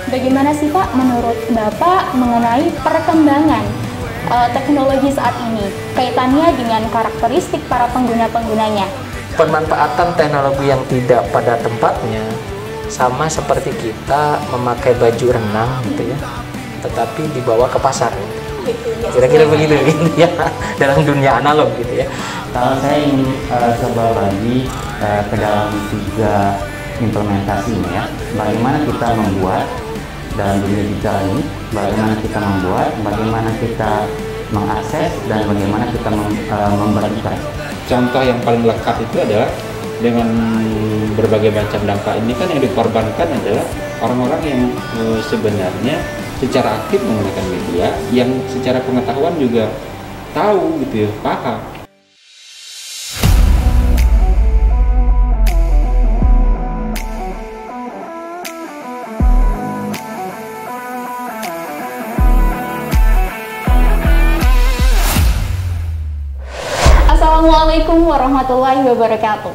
Bagaimana sih Pak menurut Bapak mengenai perkembangan teknologi saat ini, kaitannya dengan karakteristik para pengguna-penggunanya? Pemanfaatan teknologi yang tidak pada tempatnya sama seperti kita memakai baju renang gitu ya, tetapi dibawa ke pasar. Kira-kira begitu gitu ya, dalam dunia analog gitu ya. Kalau saya ingin coba bagi ke dalam 3 implementasi ini ya, bagaimana kita membuat dalam dunia digital ini, bagaimana kita membuat, bagaimana kita mengakses, dan bagaimana kita membagikan. Contoh yang paling lekat itu adalah dengan berbagai macam dampak ini kan yang dikorbankan adalah orang-orang yang sebenarnya secara aktif menggunakan media, yang secara pengetahuan juga tahu gitu ya, paham. Assalamualaikum warahmatullahi wabarakatuh.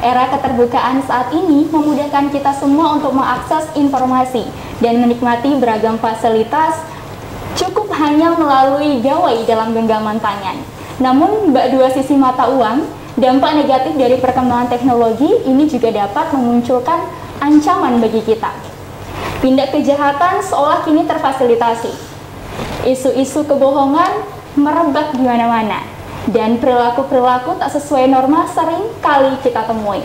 Era keterbukaan saat ini memudahkan kita semua untuk mengakses informasi dan menikmati beragam fasilitas cukup hanya melalui gawai dalam genggaman tangan. Namun, dua sisi mata uang, dampak negatif dari perkembangan teknologi ini juga dapat memunculkan ancaman bagi kita. Tindak kejahatan seolah kini terfasilitasi. Isu-isu kebohongan merebak di mana-mana. Dan perilaku-perilaku tak sesuai norma sering kali kita temui.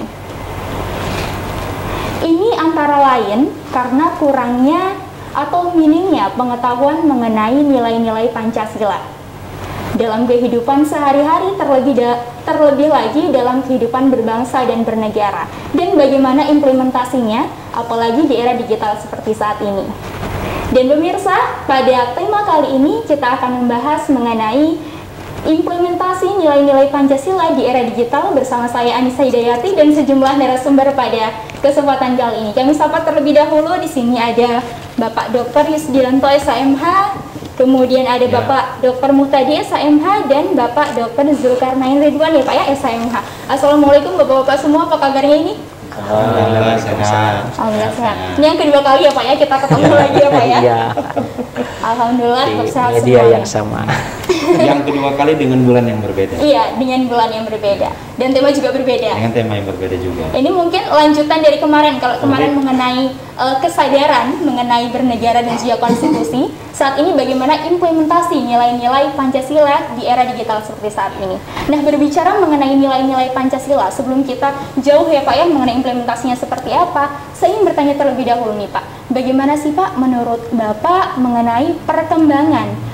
Ini antara lain karena kurangnya atau minimnya pengetahuan mengenai nilai-nilai Pancasila dalam kehidupan sehari-hari, terlebih lagi dalam kehidupan berbangsa dan bernegara, dan bagaimana implementasinya apalagi di era digital seperti saat ini. Dan pemirsa, pada tema kali ini kita akan membahas mengenai implementasi nilai-nilai Pancasila di era digital bersama saya Anissa Hidayati dan sejumlah narasumber pada kesempatan kali ini. Kami sapa terlebih dahulu, di sini ada Bapak Dr. Yusdianto SHMH, kemudian ada Bapak Dr. Muhtadi SHMH dan Bapak Dr. Zulkarnain Ridwan ya Pak ya, SHMH. Assalamualaikum Bapak-bapak semua, apa kabarnya ini? Alhamdulillah sehat. Alhamdulillah sehat. Ini yang kedua kali ya Pak ya kita ketemu lagi ya Pak ya. Iya. Alhamdulillah tetap sehat media semuanya. yang sama. Yang kedua kali dengan bulan yang berbeda. Iya, dengan bulan yang berbeda dan tema juga berbeda. Dengan tema yang berbeda juga. Ini mungkin lanjutan dari kemarin. Kalau kemarin mengenai kesadaran mengenai bernegara dan juga konstitusi, saat ini bagaimana implementasi nilai-nilai Pancasila di era digital seperti saat ini. Nah, berbicara mengenai nilai-nilai Pancasila, sebelum kita jauh ya Pak ya mengenai implementasinya seperti apa, saya ingin bertanya terlebih dahulu nih Pak, bagaimana sih Pak menurut Bapak mengenai perkembangan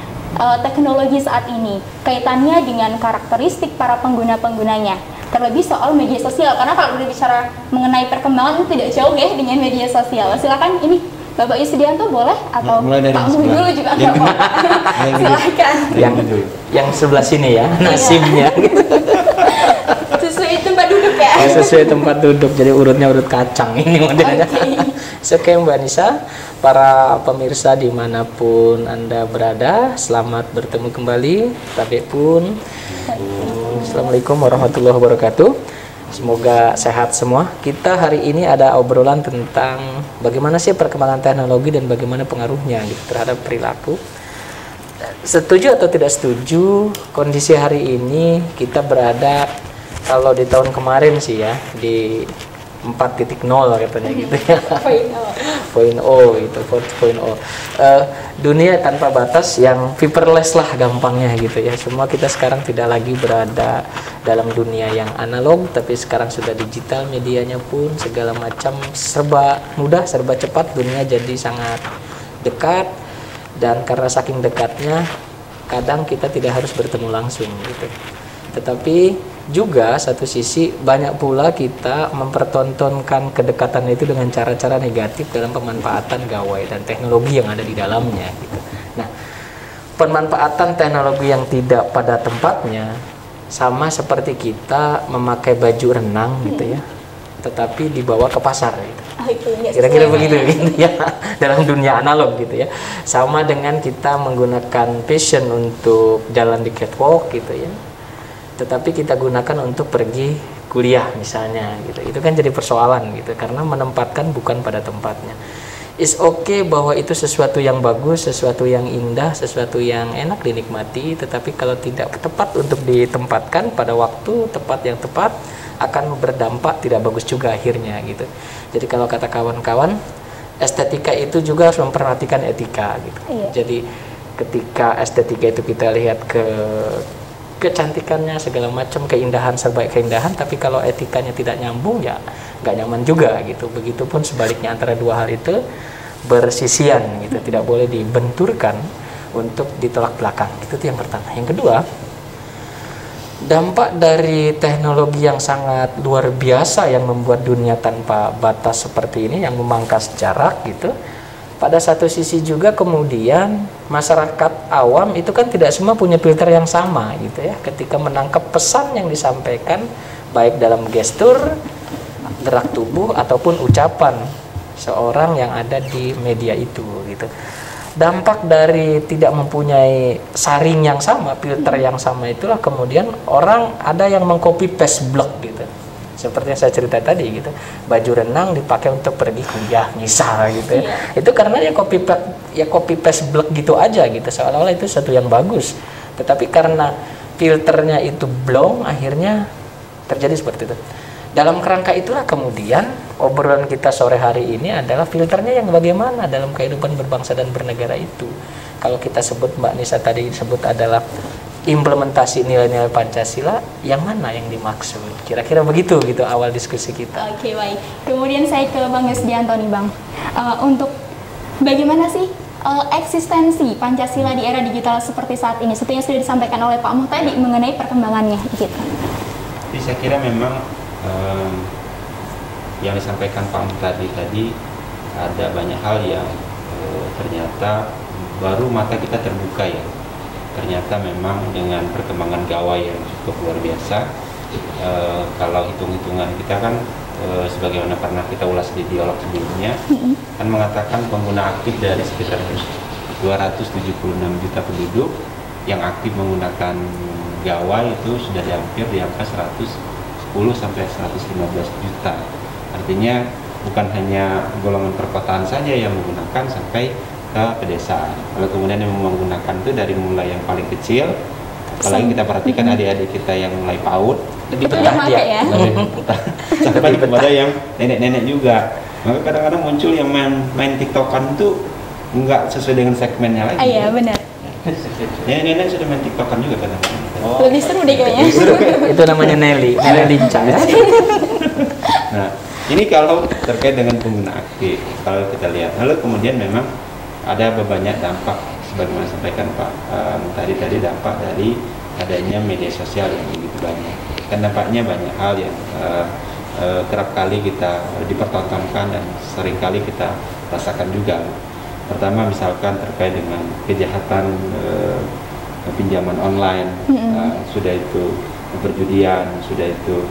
teknologi saat ini, kaitannya dengan karakteristik para pengguna-penggunanya, terlebih soal media sosial, karena kalau berbicara mengenai perkembangan itu tidak jauh ya dengan media sosial. Silakan ini Bapak Yusdianto boleh atau Pak Muh dulu juga nggak apa-apa. Silakan. Yang sebelah sini ya, nasibnya. Sesuai tempat duduk ya. Sesuai tempat duduk, jadi urutnya urut kacang ini modelnya. Oke Mbak Nisa, para pemirsa dimanapun Anda berada, selamat bertemu kembali. Tapi pun, Assalamualaikum warahmatullahi wabarakatuh. Semoga sehat semua. Kita hari ini ada obrolan tentang bagaimana sih perkembangan teknologi dan bagaimana pengaruhnya gitu terhadap perilaku. Setuju atau tidak setuju, kondisi hari ini kita berada, kalau di tahun kemarin sih ya, di 4.0 katanya gitu ya. 4.0 itu 4.0. Dunia tanpa batas yang paperless lah gampangnya gitu ya. Semua kita sekarang tidak lagi berada dalam dunia yang analog, tapi sekarang sudah digital, medianya pun segala macam serba mudah, serba cepat, dunia jadi sangat dekat. Dan karena saking dekatnya, kadang kita tidak harus bertemu langsung gitu. Tetapi juga satu sisi banyak pula kita mempertontonkan kedekatan itu dengan cara-cara negatif dalam pemanfaatan gawai dan teknologi yang ada di dalamnya gitu. Nah, pemanfaatan teknologi yang tidak pada tempatnya sama seperti kita memakai baju renang gitu ya, tetapi dibawa ke pasar gitu. Kira-kira begitu gitu ya, dalam dunia analog gitu ya. Sama dengan kita menggunakan fashion untuk jalan di catwalk gitu ya, tetapi kita gunakan untuk pergi kuliah misalnya gitu. Itu kan jadi persoalan gitu, karena menempatkan bukan pada tempatnya. Is okay bahwa itu sesuatu yang bagus, sesuatu yang indah, sesuatu yang enak dinikmati, tetapi kalau tidak tepat untuk ditempatkan pada waktu tepat yang tepat akan berdampak tidak bagus juga akhirnya gitu. Jadi kalau kata kawan-kawan, estetika itu juga harus memperhatikan etika gitu. Iya. Jadi ketika estetika itu kita lihat ke kecantikannya segala macam, keindahan serba keindahan, tapi kalau etikanya tidak nyambung ya nggak nyaman juga gitu. Begitupun sebaliknya antara dua hal itu bersisian gitu, tidak boleh dibenturkan untuk ditolak belakang. Itu yang pertama. Yang kedua, dampak dari teknologi yang sangat luar biasa yang membuat dunia tanpa batas seperti ini, yang memangkas jarak gitu. Pada satu sisi juga kemudian masyarakat awam itu kan tidak semua punya filter yang sama gitu ya, ketika menangkap pesan yang disampaikan baik dalam gestur, gerak tubuh ataupun ucapan seorang yang ada di media itu gitu. Dampak dari tidak mempunyai saring yang sama, filter yang sama itulah kemudian orang ada yang mengcopy paste blog gitu. Seperti yang saya cerita tadi gitu, baju renang dipakai untuk pergi kuliah misal gitu ya. Itu karena ya copy paste blog gitu aja gitu, seolah-olah itu sesuatu yang bagus. Tetapi karena filternya itu blong, akhirnya terjadi seperti itu. Dalam kerangka itulah kemudian obrolan kita sore hari ini adalah filternya yang bagaimana dalam kehidupan berbangsa dan bernegara itu. Kalau kita sebut, Mbak Nisa tadi sebut adalah implementasi nilai-nilai Pancasila, yang mana yang dimaksud? Kira-kira begitu gitu awal diskusi kita. Oke, baik. Kemudian saya ke Bang Yusdianto nih, Bang. Untuk bagaimana sih eksistensi Pancasila di era digital seperti saat ini? Seperti yang sudah disampaikan oleh Pak Muh tadi mengenai perkembangannya gitu. Jadi saya kira memang yang disampaikan Pak Muh tadi ada banyak hal yang ternyata baru mata kita terbuka ya. Ternyata memang dengan perkembangan gawai yang cukup luar biasa, kalau hitung-hitungan kita kan sebagaimana pernah kita ulas di dialog sebelumnya, kan mengatakan pengguna aktif dari sekitar 276 juta penduduk yang aktif menggunakan gawai itu sudah hampir di angka 110 sampai 115 juta. Artinya bukan hanya golongan perkotaan saja yang menggunakan sampai ke pedesaan. Kalau kemudian yang menggunakan itu dari mulai yang paling kecil, apalagi kita perhatikan adik-adik kita yang mulai PAUD, Lebih betah dia. Ya? sampai kepada yang nenek-nenek juga. Maka kadang-kadang muncul yang main TikTokan itu nggak sesuai dengan segmennya lagi. Iya, benar. Nenek-nenek sudah main TikTokan juga kadang-kadang. Lebih seru deh kayaknya. Itu namanya Nelly lincah ya. Nah, ini kalau terkait dengan pengguna aktif, kalau kita lihat, lalu kemudian memang ada banyak dampak sebagaimana sampaikan Pak tadi dampak dari adanya media sosial yang begitu banyak. Kan dampaknya banyak hal yang kerap kali kita dipertontonkan dan sering kali kita rasakan juga. Pertama misalkan terkait dengan kejahatan pinjaman online, sudah itu perjudian, sudah itu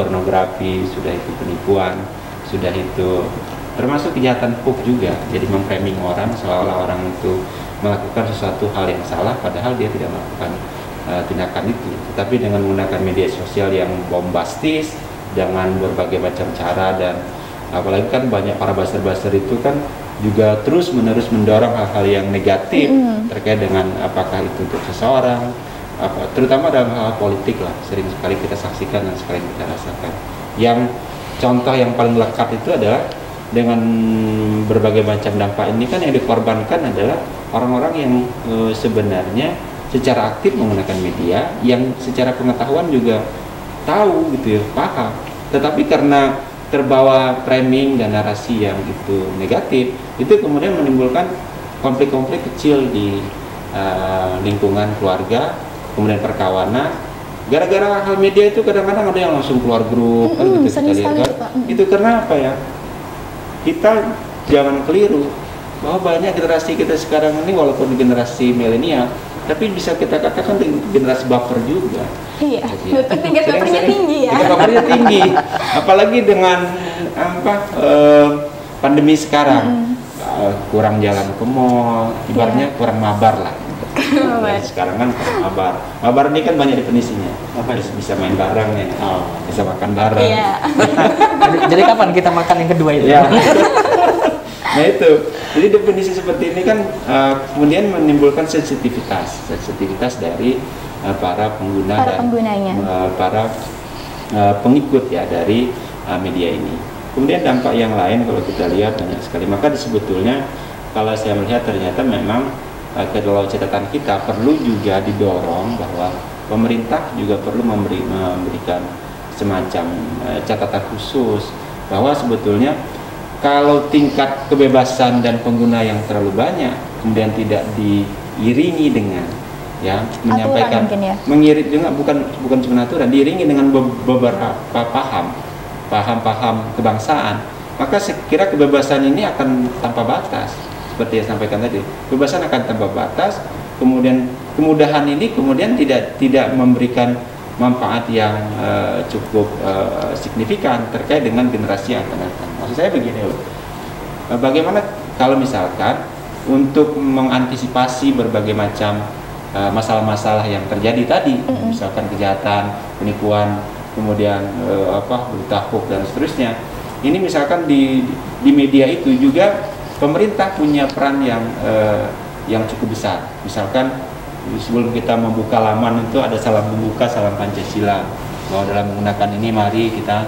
pornografi, sudah itu penipuan, sudah itu termasuk kejahatan hoax juga. Jadi memframing orang seolah-olah orang itu melakukan sesuatu hal yang salah padahal dia tidak melakukan tindakan itu. Tetapi dengan menggunakan media sosial yang bombastis dengan berbagai macam cara, dan apalagi kan banyak para buzzer-buzzer itu kan juga terus-menerus mendorong hal-hal yang negatif terkait dengan apakah itu untuk seseorang, terutama dalam hal politik lah, sering sekali kita saksikan dan sekali kita rasakan. Yang contoh yang paling lekat itu adalah dengan berbagai macam dampak ini kan yang dikorbankan adalah orang-orang yang sebenarnya secara aktif menggunakan media, yang secara pengetahuan juga tahu gitu ya, paham, tetapi karena terbawa framing dan narasi yang itu negatif, itu kemudian menimbulkan konflik-konflik kecil di lingkungan keluarga, kemudian perkawanan. Gara-gara hal media itu kadang-kadang ada yang langsung keluar grup, kan gitu kita lihat kan. Itu karena apa ya? Kita jangan keliru bahwa banyak generasi kita sekarang ini walaupun generasi milenial, tapi bisa kita katakan generasi baper juga. Iya, tingkat bapernya tinggi ya. Tingkat bapernya tinggi, apalagi dengan pandemi sekarang, kurang jalan ke mall, ibaratnya kurang mabar lah. Ya, sekarang kan kurang mabar ini kan banyak definisinya. Bisa main bareng ya, bisa makan bareng. Iya. Jadi kapan kita makan yang kedua itu? Ya. Nah itu, jadi definisi seperti ini kan kemudian menimbulkan sensitivitas dari para pengguna dan para pengikut ya dari media ini. Kemudian dampak yang lain kalau kita lihat banyak sekali. Maka sebetulnya kalau saya melihat ternyata memang kalau catatan kita perlu juga didorong bahwa pemerintah juga perlu memberikan semacam catatan khusus bahwa sebetulnya kalau tingkat kebebasan dan pengguna yang terlalu banyak kemudian tidak diiringi dengan ya menyampaikan mengiring dengan bukan cuma aturan, diiringi dengan beberapa paham kebangsaan, maka saya kira kebebasan ini akan tanpa batas. Seperti yang sampaikan tadi, kebebasan akan tanpa batas, kemudian kemudahan ini kemudian tidak memberikan manfaat yang cukup signifikan terkait dengan generasi yang akan datang. Maksud saya begini loh, bagaimana kalau misalkan untuk mengantisipasi berbagai macam masalah-masalah yang terjadi tadi, misalkan kejahatan, penipuan, kemudian berita hoax dan seterusnya. Ini misalkan di media itu juga pemerintah punya peran yang cukup besar. Misalkan sebelum kita membuka laman itu ada salam pembuka, salam Pancasila, bahwa dalam menggunakan ini mari kita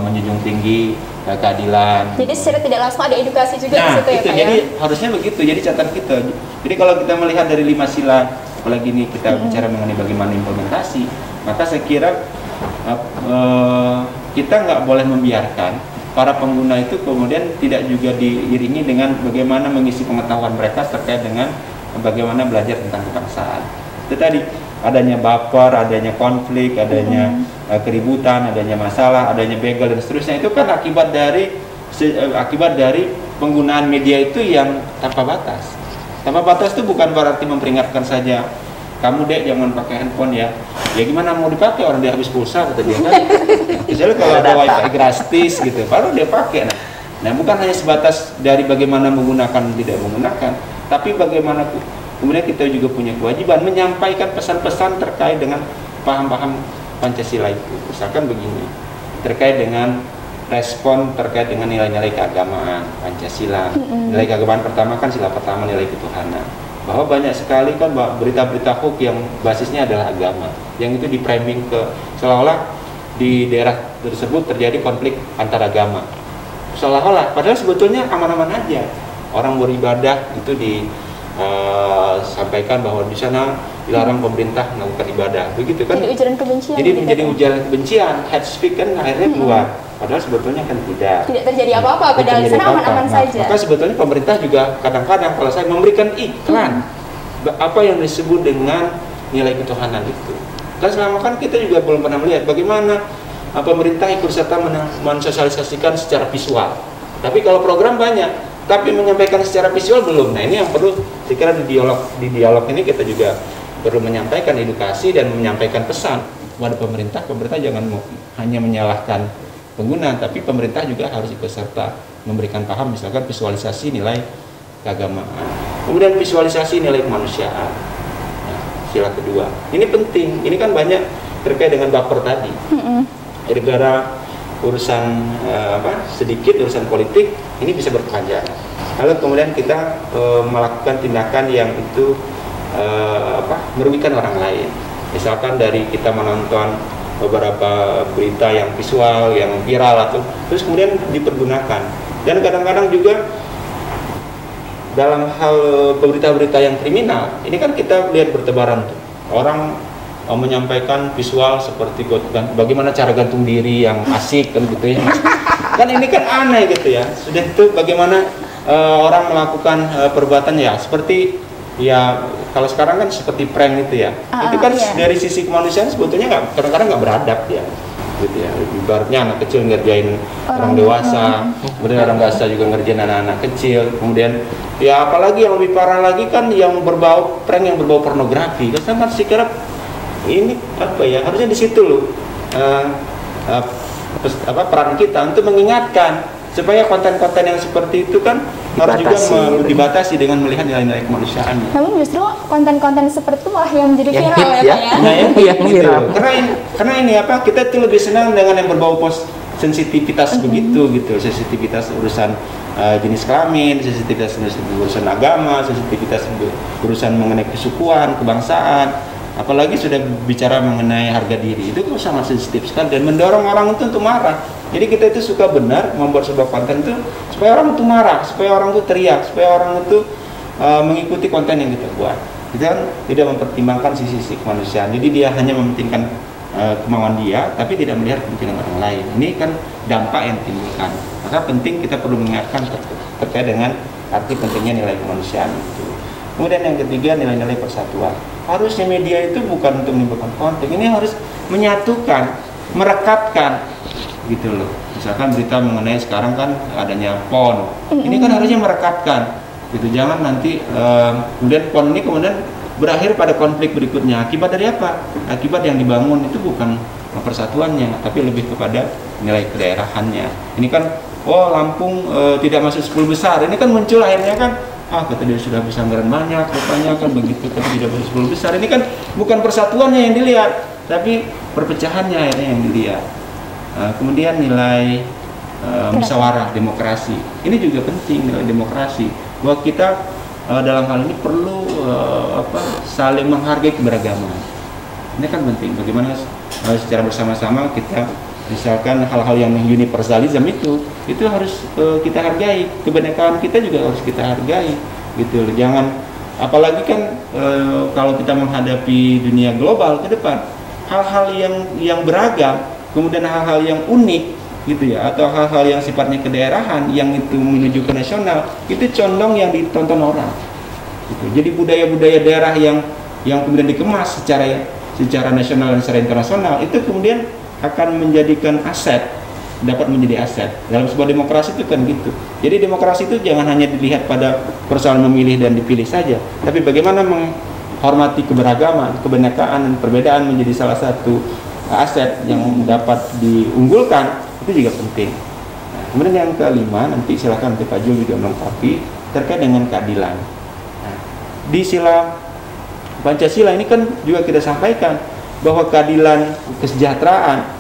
menjunjung tinggi keadilan. Jadi secara tidak langsung ada edukasi juga di situ ya Pak. Jadi harusnya begitu. Jadi catatan kita. Jadi kalau kita melihat dari 5 sila, apalagi ini kita bicara mengenai bagaimana implementasi, maka saya kira kita nggak boleh membiarkan para pengguna itu kemudian tidak juga diiringi dengan bagaimana mengisi pengetahuan mereka terkait dengan bagaimana belajar tentang kebangsaan. Itu tadi adanya baper, adanya konflik, adanya keributan, adanya masalah, adanya begal dan seterusnya, itu kan akibat dari penggunaan media itu yang tanpa batas. Tanpa batas itu bukan berarti memperingatkan saja, kamu dek jangan pakai handphone ya. Ya gimana mau dipakai, orang dia habis pulsa kata dia kan. Kecuali kalau ada wifi gratis gitu, baru dia pakai. Nah bukan hanya sebatas dari bagaimana menggunakan tidak menggunakan, tapi bagaimana kemudian kita juga punya kewajiban menyampaikan pesan-pesan terkait dengan paham-paham Pancasila itu. Misalkan begini, terkait dengan respon terkait dengan nilai-nilai keagamaan Pancasila. Nilai keagamaan pertama kan sila pertama nilai ketuhanan. Bahwa banyak sekali kan berita-berita hoax yang basisnya adalah agama, yang itu di-framing ke seolah-olah di daerah tersebut terjadi konflik antar agama. Seolah-olah, padahal sebetulnya aman-aman aja. Orang beribadah itu disampaikan bahwa di sana dilarang pemerintah melakukan ibadah, begitu kan? Jadi ujaran kebencian. Jadi menjadi ujaran kebencian, hate speech kan akhirnya keluar. Padahal sebetulnya kan tidak terjadi apa-apa, padahal di sana aman-aman saja. Maka sebetulnya pemerintah juga kadang-kadang kalau saya memberikan iklan apa yang disebut dengan nilai ketuhanan itu. Dan selama kan kita juga belum pernah melihat bagaimana pemerintah ikut serta mensosialisasikan secara visual. Tapi kalau program banyak, tapi menyampaikan secara visual belum. Nah ini yang perlu saya kira di dialog ini kita juga perlu menyampaikan edukasi dan menyampaikan pesan kepada pemerintah. Pemerintah jangan hanya menyalahkan pengguna, tapi pemerintah juga harus ikut serta memberikan paham, misalkan visualisasi nilai keagamaan, kemudian visualisasi nilai kemanusiaan. Nah, sila kedua ini penting, ini kan banyak terkait dengan baper tadi. Gara-gara urusan sedikit urusan politik ini bisa berkepanjangan. Lalu kemudian kita melakukan tindakan yang itu merugikan orang lain. Misalkan dari kita menonton beberapa berita yang visual, yang viral atau terus kemudian dipergunakan. Dan kadang-kadang juga dalam hal berita-berita yang kriminal, ini kan kita lihat bertebaran tuh. Orang menyampaikan visual seperti bagaimana cara gantung diri yang asik kan gitu ya. Kan ini kan aneh gitu ya. Sudah itu bagaimana orang melakukan perbuatan ya seperti ya kalau sekarang kan seperti prank itu ya. Itu kan dari sisi kemanusiaan sebetulnya kadang-kadang nggak beradab ya. Gitu ya. Ibaratnya anak kecil ngerjain orang dewasa, kemudian orang dewasa juga ngerjain anak-anak kecil, kemudian ya apalagi yang lebih parah lagi kan yang berbau prank yang berbau pornografi. Kan saya kira ini apa ya, harusnya di situ loh peran kita untuk mengingatkan supaya konten-konten yang seperti itu kan harus juga dibatasi dengan melihat nilai-nilai kemanusiaan. Namun justru konten-konten seperti itu malah yang menjadi viral ya Pak ya. Nah, yang viral. Karena ini kita tuh lebih senang dengan yang berbau sensitivitas begitu gitu, sensitivitas urusan jenis kelamin, sensitivitas urusan agama, sensitivitas urusan mengenai kesukuan, kebangsaan, apalagi sudah bicara mengenai harga diri, itu sangat sensitif sekali dan mendorong orang itu untuk marah. Jadi kita itu suka benar membuat sebuah konten itu supaya orang itu marah, supaya orang itu teriak, supaya orang itu mengikuti konten yang kita buat. Kita kan tidak mempertimbangkan sisi kemanusiaan, jadi dia hanya mementingkan kemauan dia, tapi tidak melihat kepentingan orang lain. Ini kan dampak yang ditimbulkan. Maka penting kita perlu mengingatkan terkait dengan arti pentingnya nilai kemanusiaan itu. Kemudian yang ketiga, nilai-nilai persatuan. Harusnya media itu bukan untuk menimbulkan konflik, ini harus menyatukan, merekatkan, gitu loh. Misalkan berita mengenai sekarang kan adanya PON, ini kan harusnya merekatkan, gitu. Jangan nanti kemudian PON ini kemudian berakhir pada konflik berikutnya. Akibat dari apa? Akibat yang dibangun itu bukan persatuannya, tapi lebih kepada nilai kedaerahannya. Ini kan, oh Lampung tidak masuk 10 besar. Ini kan muncul akhirnya kan, kata dia sudah bisa anggaran banyak, rupanya kan begitu, tapi tidak masuk 10 besar. Ini kan bukan persatuannya yang dilihat, tapi perpecahannya akhirnya yang dilihat. Kemudian nilai musyawarah, demokrasi. Ini juga penting, nilai demokrasi. Bahwa kita dalam hal ini perlu saling menghargai keberagaman. Ini kan penting. Bagaimana secara bersama-sama kita, misalkan hal-hal yang universalism itu harus kita hargai. Kebenekaan kita juga harus kita hargai, gitu. Jangan, apalagi kan kalau kita menghadapi dunia global ke depan, hal-hal yang beragam, kemudian hal-hal yang unik, gitu ya, atau hal-hal yang sifatnya kedaerahan yang itu menuju ke nasional, itu condong yang ditonton orang, gitu. Jadi budaya-budaya daerah yang kemudian dikemas secara nasional dan secara internasional itu kemudian akan menjadikan aset, dapat menjadi aset dalam sebuah demokrasi. Itu kan gitu. Jadi demokrasi itu jangan hanya dilihat pada persoalan memilih dan dipilih saja, tapi bagaimana menghormati keberagaman, kebenekaan dan perbedaan menjadi salah satu aset yang dapat diunggulkan. Itu juga penting. Nah, kemudian yang kelima, nanti silakan Pak Jul juga melengkapi terkait dengan keadilan. Nah, di sila Pancasila ini kan juga kita sampaikan bahwa keadilan, kesejahteraan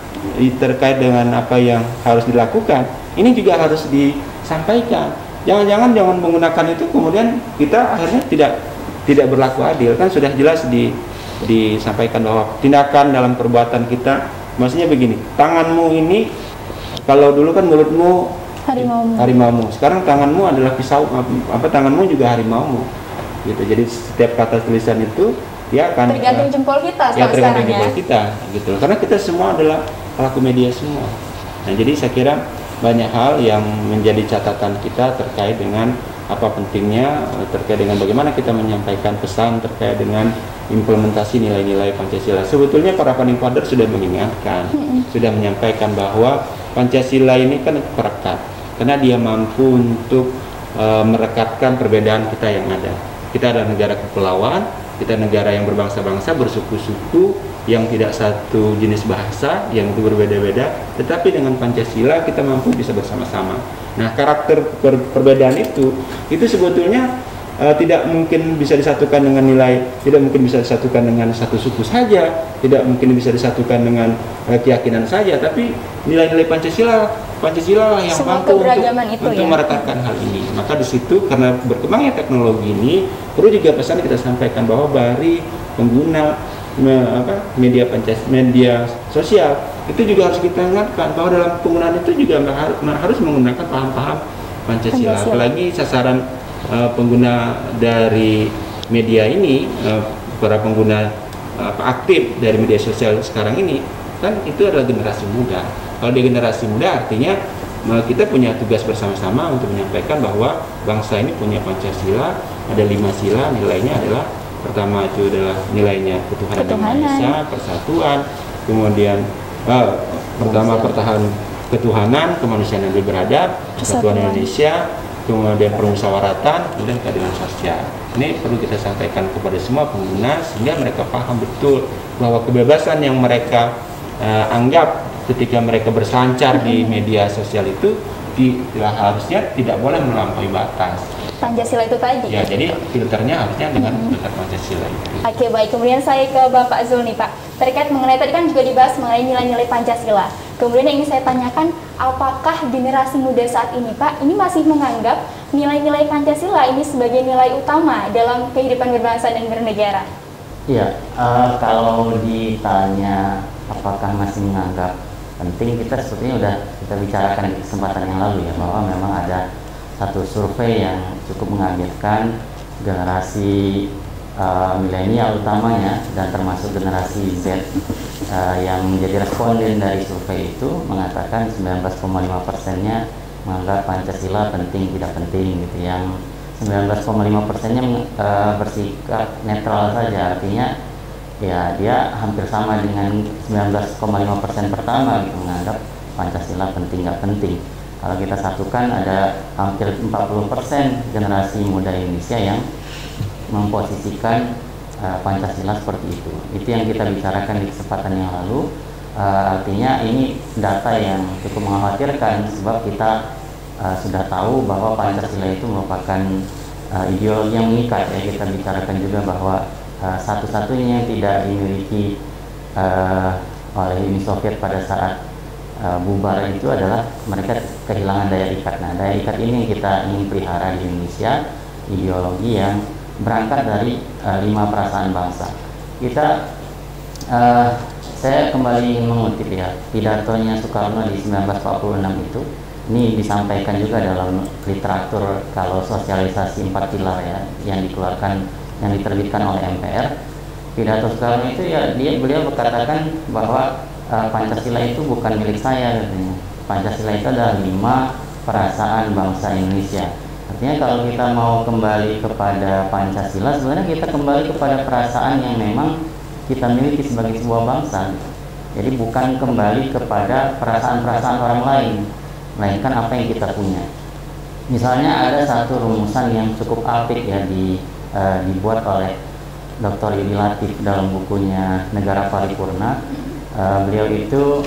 terkait dengan apa yang harus dilakukan, ini juga harus disampaikan. Jangan menggunakan itu kemudian kita akhirnya tidak berlaku adil. Kan sudah jelas disampaikan bahwa tindakan dalam perbuatan kita, maksudnya begini, tanganmu ini, kalau dulu kan mulutmu harimaumu, sekarang tanganmu adalah pisau, tanganmu juga harimaumu, gitu. Jadi setiap kata tulisan itu ya akan tergantung jempol kita, ya tergantung jempol kita, gitu. Karena kita semua adalah pelaku media semua. Nah, jadi saya kira banyak hal yang menjadi catatan kita terkait dengan apa pentingnya, terkait dengan bagaimana kita menyampaikan pesan terkait dengan implementasi nilai-nilai Pancasila. Sebetulnya para founding father sudah mengingatkan, sudah menyampaikan bahwa Pancasila ini kan perekat, karena dia mampu untuk merekatkan perbedaan kita yang ada. Kita adalah negara kepulauan, kita negara yang berbangsa-bangsa, bersuku-suku, yang tidak satu jenis bahasa, yang itu berbeda-beda, tetapi dengan Pancasila kita mampu bisa bersama-sama. Nah, karakter perbedaan itu sebetulnya tidak mungkin bisa disatukan dengan nilai, tidak mungkin bisa disatukan dengan satu suku saja, tidak mungkin bisa disatukan dengan keyakinan saja, tapi nilai-nilai Pancasila lah yang mampu untuk merekatkan hal ini. Maka di situ, karena berkembangnya teknologi ini, perlu juga pesan kita sampaikan bahwa bagi pengguna media sosial itu juga harus kita ingatkan bahwa dalam penggunaan itu juga harus menggunakan paham-paham Pancasila. Apalagi sasaran pengguna dari media ini, para pengguna aktif dari media sosial sekarang ini kan itu adalah generasi muda. Kalau di generasi muda artinya kita punya tugas bersama-sama untuk menyampaikan bahwa bangsa ini punya Pancasila, ada 5 sila, nilainya adalah pertama itu adalah nilainya ketuhanan yang Maha Esa, persatuan, kemudian pertama pertahanan ketuhanan, kemanusiaan yang beradab, persatuan Indonesia, kemudian permusyawaratan, kemudian keadilan sosial. Ini perlu kita sampaikan kepada semua pengguna sehingga mereka paham betul bahwa kebebasan yang mereka anggap ketika mereka berselancar di media sosial itu harusnya tidak boleh melampaui batas. Pancasila itu tadi. Ya, jadi filternya harusnya dengan filter Pancasila itu. Oke, baik. Kemudian saya ke Bapak Zul nih, Pak. Terkait mengenai tadi kan juga dibahas mengenai nilai-nilai Pancasila. Kemudian yang ingin saya tanyakan, apakah generasi muda saat ini, Pak, ini masih menganggap nilai-nilai Pancasila ini sebagai nilai utama dalam kehidupan berbangsa dan bernegara? Iya, kalau ditanya apakah masih menganggap penting, kita sebetulnya udah kita bicarakan di kesempatan yang lalu ya, bahwa memang ada satu survei yang cukup mengagetkan generasi milenial utamanya dan termasuk generasi Z yang menjadi responden dari survei itu mengatakan 19,5%-nya menganggap Pancasila penting tidak penting gitu, yang 19,5%-nya bersikap netral saja, artinya ya dia hampir sama dengan 19,5% pertama gitu, menganggap Pancasila penting nggak penting. Kalau kita satukan ada hampir 40% generasi muda Indonesia yang memposisikan Pancasila seperti itu. Itu yang kita bicarakan di kesempatan yang lalu. Artinya ini data yang cukup mengkhawatirkan, sebab kita sudah tahu bahwa Pancasila itu merupakan ideologi yang mengikat ya. Kita bicarakan juga bahwa satu-satunya yang tidak dimiliki oleh Uni Soviet pada saat bubar itu adalah mereka kehilangan daya ikat. Nah, daya ikat ini yang kita ingin pelihara di Indonesia, ideologi yang berangkat dari 5 perasaan bangsa. Saya kembali ingin mengutip ya pidatonya Soekarno di 1946 itu. Ini disampaikan juga dalam literatur kalau sosialisasi 4 pilar ya yang dikeluarkan, yang diterbitkan oleh MPR. Pidato Soekarno itu ya beliau berkatakan bahwa Pancasila itu bukan milik saya katanya. Pancasila itu adalah 5 perasaan bangsa Indonesia. Artinya kalau kita mau kembali kepada Pancasila, sebenarnya kita kembali kepada perasaan yang memang kita miliki sebagai sebuah bangsa. Jadi bukan kembali kepada perasaan-perasaan orang lain, melainkan apa yang kita punya. Misalnya ada satu rumusan yang cukup apik ya dibuat oleh Dr. Yudi Latif dalam bukunya Negara Paripurna. Beliau itu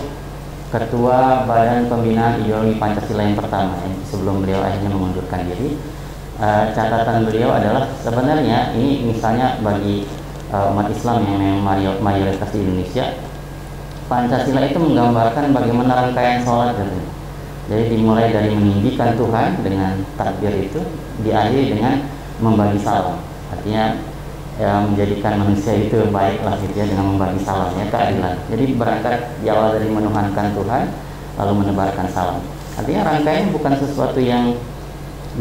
ketua Badan Pembinaan Ideologi Pancasila yang pertama ya, sebelum beliau akhirnya mengundurkan diri. Catatan beliau adalah sebenarnya ini misalnya bagi umat Islam yang memang mayoritas di Indonesia, Pancasila itu menggambarkan bagaimana rangkaian sholat katanya. Jadi dimulai dari meninggikan Tuhan dengan takbir itu, diakhiri dengan membagi salam. Artinya ya, menjadikan manusia itu baiklah gitu ya, dengan membagi salam ya, keadilan. Jadi berangkat di awal dari menuhankan Tuhan, lalu menebarkan salam. Artinya rangkaian bukan sesuatu yang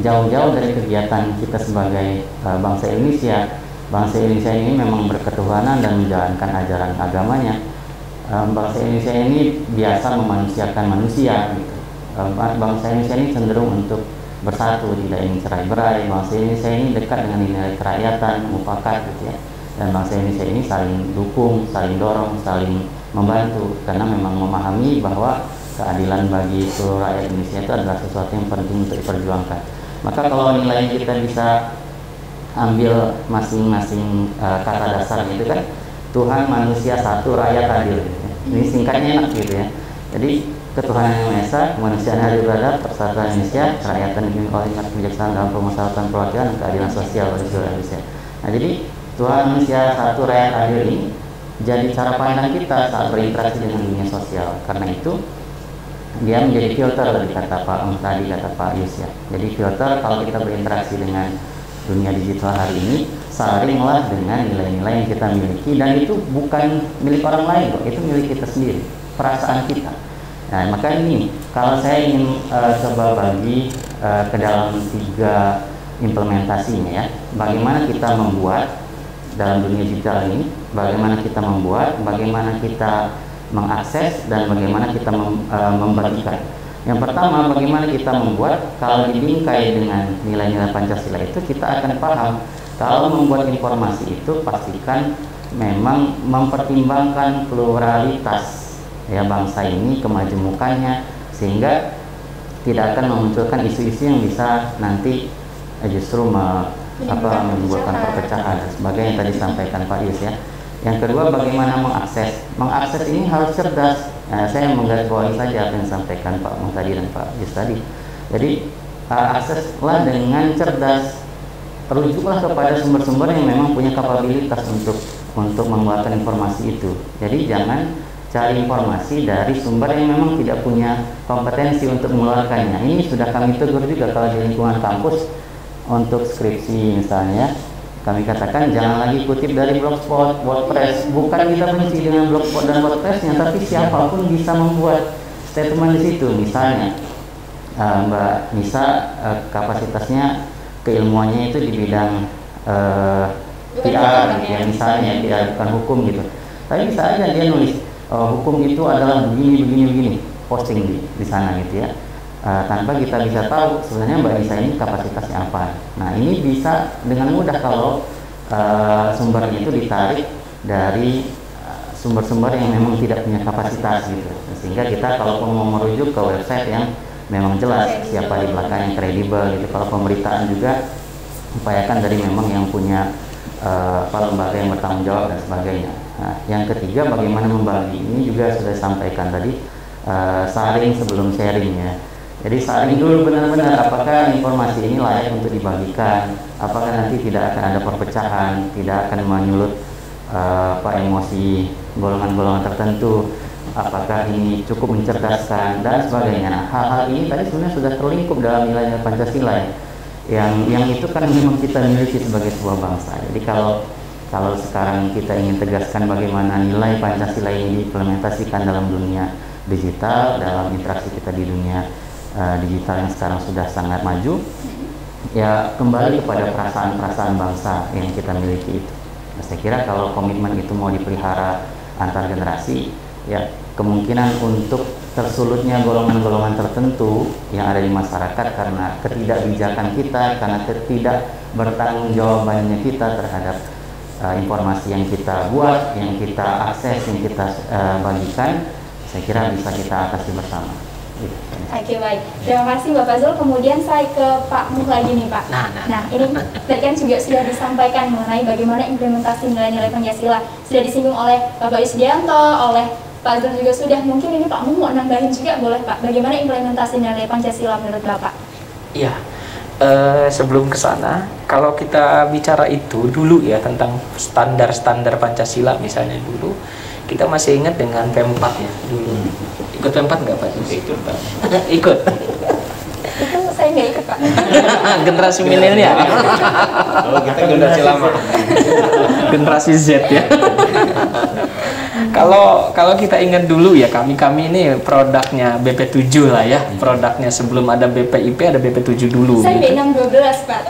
jauh-jauh dari kegiatan kita sebagai bangsa Indonesia. Bangsa Indonesia ini memang berketuhanan dan menjalankan ajaran agamanya. Bangsa Indonesia ini biasa memanusiakan manusia gitu. Bangsa Indonesia ini cenderung untuk bersatu, tidak ingin cerai-berai. Bangsa Indonesia ini dekat dengan nilai kerakyatan, mufakat gitu ya. Dan bangsa Indonesia ini saling dukung, saling dorong, saling membantu, karena memang memahami bahwa keadilan bagi seluruh rakyat Indonesia itu adalah sesuatu yang penting untuk diperjuangkan. Maka kalau nilai kita bisa ambil masing-masing kata dasar itu kan, Tuhan, manusia satu, rakyat adil. Ini singkatnya enak gitu ya. Jadi ketuhanan yang Maha Esa, kemanusiaan adil beradab, persatuan Indonesia, kerakyatan dipimpin oleh hikmat kebijaksanaan dalam permusyawaratan perwakilan dan keadilan sosial bagi seluruh Indonesia. Nah, jadi Tuhan, manusia satu, rakyat adil ini jadi cara pandang kita saat berinteraksi dengan dunia sosial. Karena itu dia menjadi filter tadi kata Pak tadi kata Pak Yus ya. Jadi filter kalau kita berinteraksi dengan dunia digital hari ini, saringlah dengan nilai-nilai yang kita miliki, dan itu bukan milik orang lain kok, itu milik kita sendiri, perasaan kita. Nah, maka ini kalau saya ingin coba bagi ke dalam 3 implementasinya ya, bagaimana kita membuat dalam dunia digital ini, bagaimana kita membuat, bagaimana kita mengakses, dan bagaimana kita membagikan. Yang pertama, bagaimana kita membuat, kalau dibingkai dengan nilai-nilai Pancasila itu, kita akan paham kalau membuat informasi itu pastikan memang mempertimbangkan pluralitas ya bangsa ini, kemajemukannya, sehingga tidak akan memunculkan isu-isu yang bisa nanti justru menimbulkan perpecahan dan sebagainya yang tadi disampaikan Pak Yus ya. Yang kedua, bagaimana mengakses. Mengakses ini harus cerdas. Nah, saya menggarisbawahi saja apa yang disampaikan Pak Muhtadi dan Pak Yus tadi. Jadi akseslah dengan cerdas. Terujuklah kepada sumber-sumber yang memang punya kapabilitas untuk membuatkan informasi itu. Jadi jangan cari informasi dari sumber yang memang tidak punya kompetensi untuk mengeluarkannya. Ini sudah kami tegur juga kalau di lingkungan kampus untuk skripsi misalnya. Kami katakan jangan lagi kutip dari blogspot, WordPress. Bukan kita benci dengan blogspot dan WordPressnya, tapi siapapun bisa membuat statement di situ. Misalnya Mbak Nisa kapasitasnya keilmuannya itu di bidang PR, gitu ya, misalnya PR bukan hukum gitu. Tapi bisa aja dia nulis hukum itu adalah begini, posting di sana gitu ya. Tanpa kita bisa tahu sebenarnya Mbak Nisa ini kapasitasnya apa. Nah ini bisa dengan mudah kalau sumbernya itu ditarik dari sumber-sumber yang memang tidak punya kapasitas gitu. Sehingga kita kalau mau merujuk ke website yang memang jelas siapa di belakang, yang kredibel gitu. Kalau pemberitaan juga upayakan dari memang yang punya lembaga yang bertanggung jawab dan sebagainya. Nah, yang ketiga bagaimana membagi, ini juga sudah disampaikan tadi, saring sebelum sharing ya. Jadi saring dulu benar-benar apakah informasi ini layak untuk dibagikan, apakah nanti tidak akan ada perpecahan, tidak akan menyulut emosi golongan-golongan tertentu, apakah ini cukup mencerdaskan dan sebagainya. Nah, hal-hal ini tadi sebenarnya sudah terlingkup dalam nilai Pancasila ya. Yang itu kan memang kita miliki sebagai sebuah bangsa. Jadi kalau sekarang kita ingin tegaskan bagaimana nilai Pancasila ini diimplementasikan dalam dunia digital, dalam interaksi kita di dunia digital yang sekarang sudah sangat maju, ya kembali kepada perasaan-perasaan bangsa yang kita miliki itu. Nah, saya kira kalau komitmen itu mau dipelihara antar generasi, ya kemungkinan untuk tersulutnya golongan-golongan tertentu yang ada di masyarakat karena ketidakbijakan kita, karena tidak bertanggung jawabannya kita terhadap informasi yang kita buat, yang kita akses, yang kita bagikan, saya kira bisa kita atasi bersama. Oke, baik. Terima kasih Bapak Zul. Kemudian saya ke Pak Muh lagi nih Pak. Nah ini tadi kan juga sudah disampaikan mengenai bagaimana implementasi nilai-nilai Pancasila. Sudah disinggung oleh Bapak Yusdianto, oleh Pak Zul juga sudah. Mungkin ini Pak Muh mau nambahin juga boleh Pak. Bagaimana implementasi nilai Pancasila menurut Bapak? Iya. Sebelum ke sana, kalau kita bicara itu dulu ya tentang standar-standar Pancasila misalnya dulu, kita masih ingat dengan P4 ya dulu. Ikut P4 nggak Pak? Ikut Pak. Ikut. Itu saya nggak ikut Pak. Generasi milenial. Kalau kita generasi lama. Generasi Z ya. Kalau kita ingat dulu ya, kami ini produknya BP7 lah ya. Produknya sebelum ada BPIP ada BP7 dulu. Saya B612 Pak.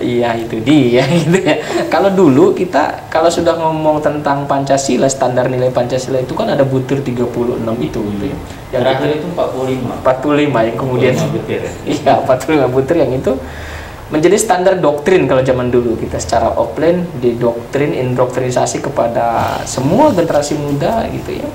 Iya itu dia gitu ya. Kalau dulu kita kalau sudah ngomong tentang Pancasila, standar nilai Pancasila itu kan ada butir 36 itu gitu ya. Yang terakhir itu 45 yang kemudian butir ya? Iya 45 butir yang itu menjadi standar doktrin kalau zaman dulu. Kita secara offline indoktrinisasi kepada semua generasi muda gitu ya.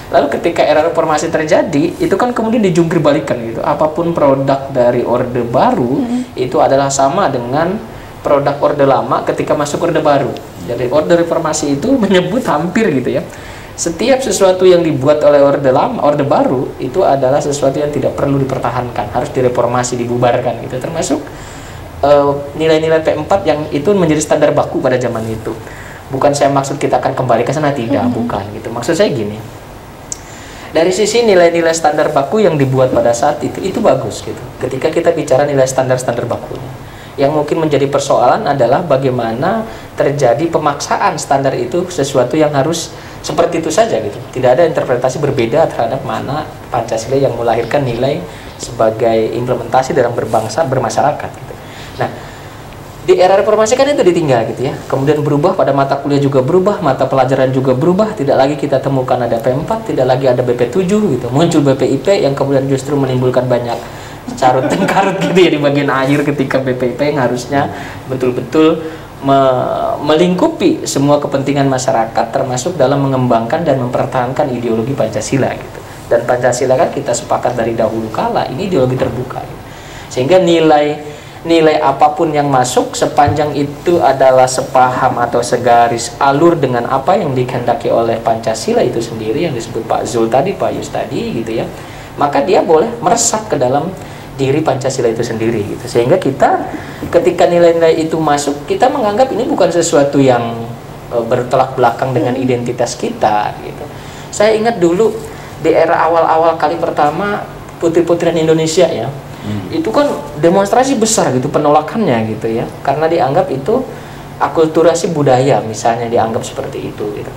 Lalu ketika era reformasi terjadi, itu kan kemudian dijungkir balikan gitu. Apapun produk dari Orde Baru itu adalah sama dengan produk Orde Lama ketika masuk Orde Baru. Jadi Orde Reformasi itu menyebut hampir gitu ya. Setiap sesuatu yang dibuat oleh Orde Lama, Orde Baru itu adalah sesuatu yang tidak perlu dipertahankan, harus direformasi, dibubarkan gitu. Termasuk nilai-nilai P4 yang itu menjadi standar baku pada zaman itu. Bukan saya maksud kita akan kembali ke sana, tidak, bukan gitu. Maksud saya gini. Dari sisi nilai-nilai standar baku yang dibuat pada saat itu bagus gitu. Ketika kita bicara nilai standar-standar bakunya, yang mungkin menjadi persoalan adalah bagaimana terjadi pemaksaan standar itu sesuatu yang harus seperti itu saja gitu. Tidak ada interpretasi berbeda terhadap mana Pancasila yang melahirkan nilai sebagai implementasi dalam berbangsa, bermasyarakat gitu. Nah, di era reformasi kan itu ditinggal gitu ya. Kemudian berubah, pada mata kuliah juga berubah, mata pelajaran juga berubah. Tidak lagi kita temukan ada P4, tidak lagi ada BP7 gitu. Muncul BPIP yang kemudian justru menimbulkan banyak carut dan karut gitu ya di bagian akhir ketika BPIP yang harusnya betul-betul melingkupi semua kepentingan masyarakat termasuk dalam mengembangkan dan mempertahankan ideologi Pancasila gitu. Dan Pancasila kan kita sepakat dari dahulu kala ini ideologi terbuka gitu. Sehingga nilai apapun yang masuk sepanjang itu adalah sepaham atau segaris alur dengan apa yang dikehendaki oleh Pancasila itu sendiri yang disebut Pak Zul tadi, Pak Yus tadi gitu ya, maka dia boleh meresap ke dalam diri Pancasila itu sendiri gitu. Sehingga kita ketika nilai-nilai itu masuk, kita menganggap ini bukan sesuatu yang bertolak belakang dengan identitas kita gitu. Saya ingat dulu di era awal-awal kali pertama putri-putrian Indonesia ya, itu kan demonstrasi besar gitu penolakannya gitu ya, karena dianggap itu akulturasi budaya misalnya, dianggap seperti itu gitu.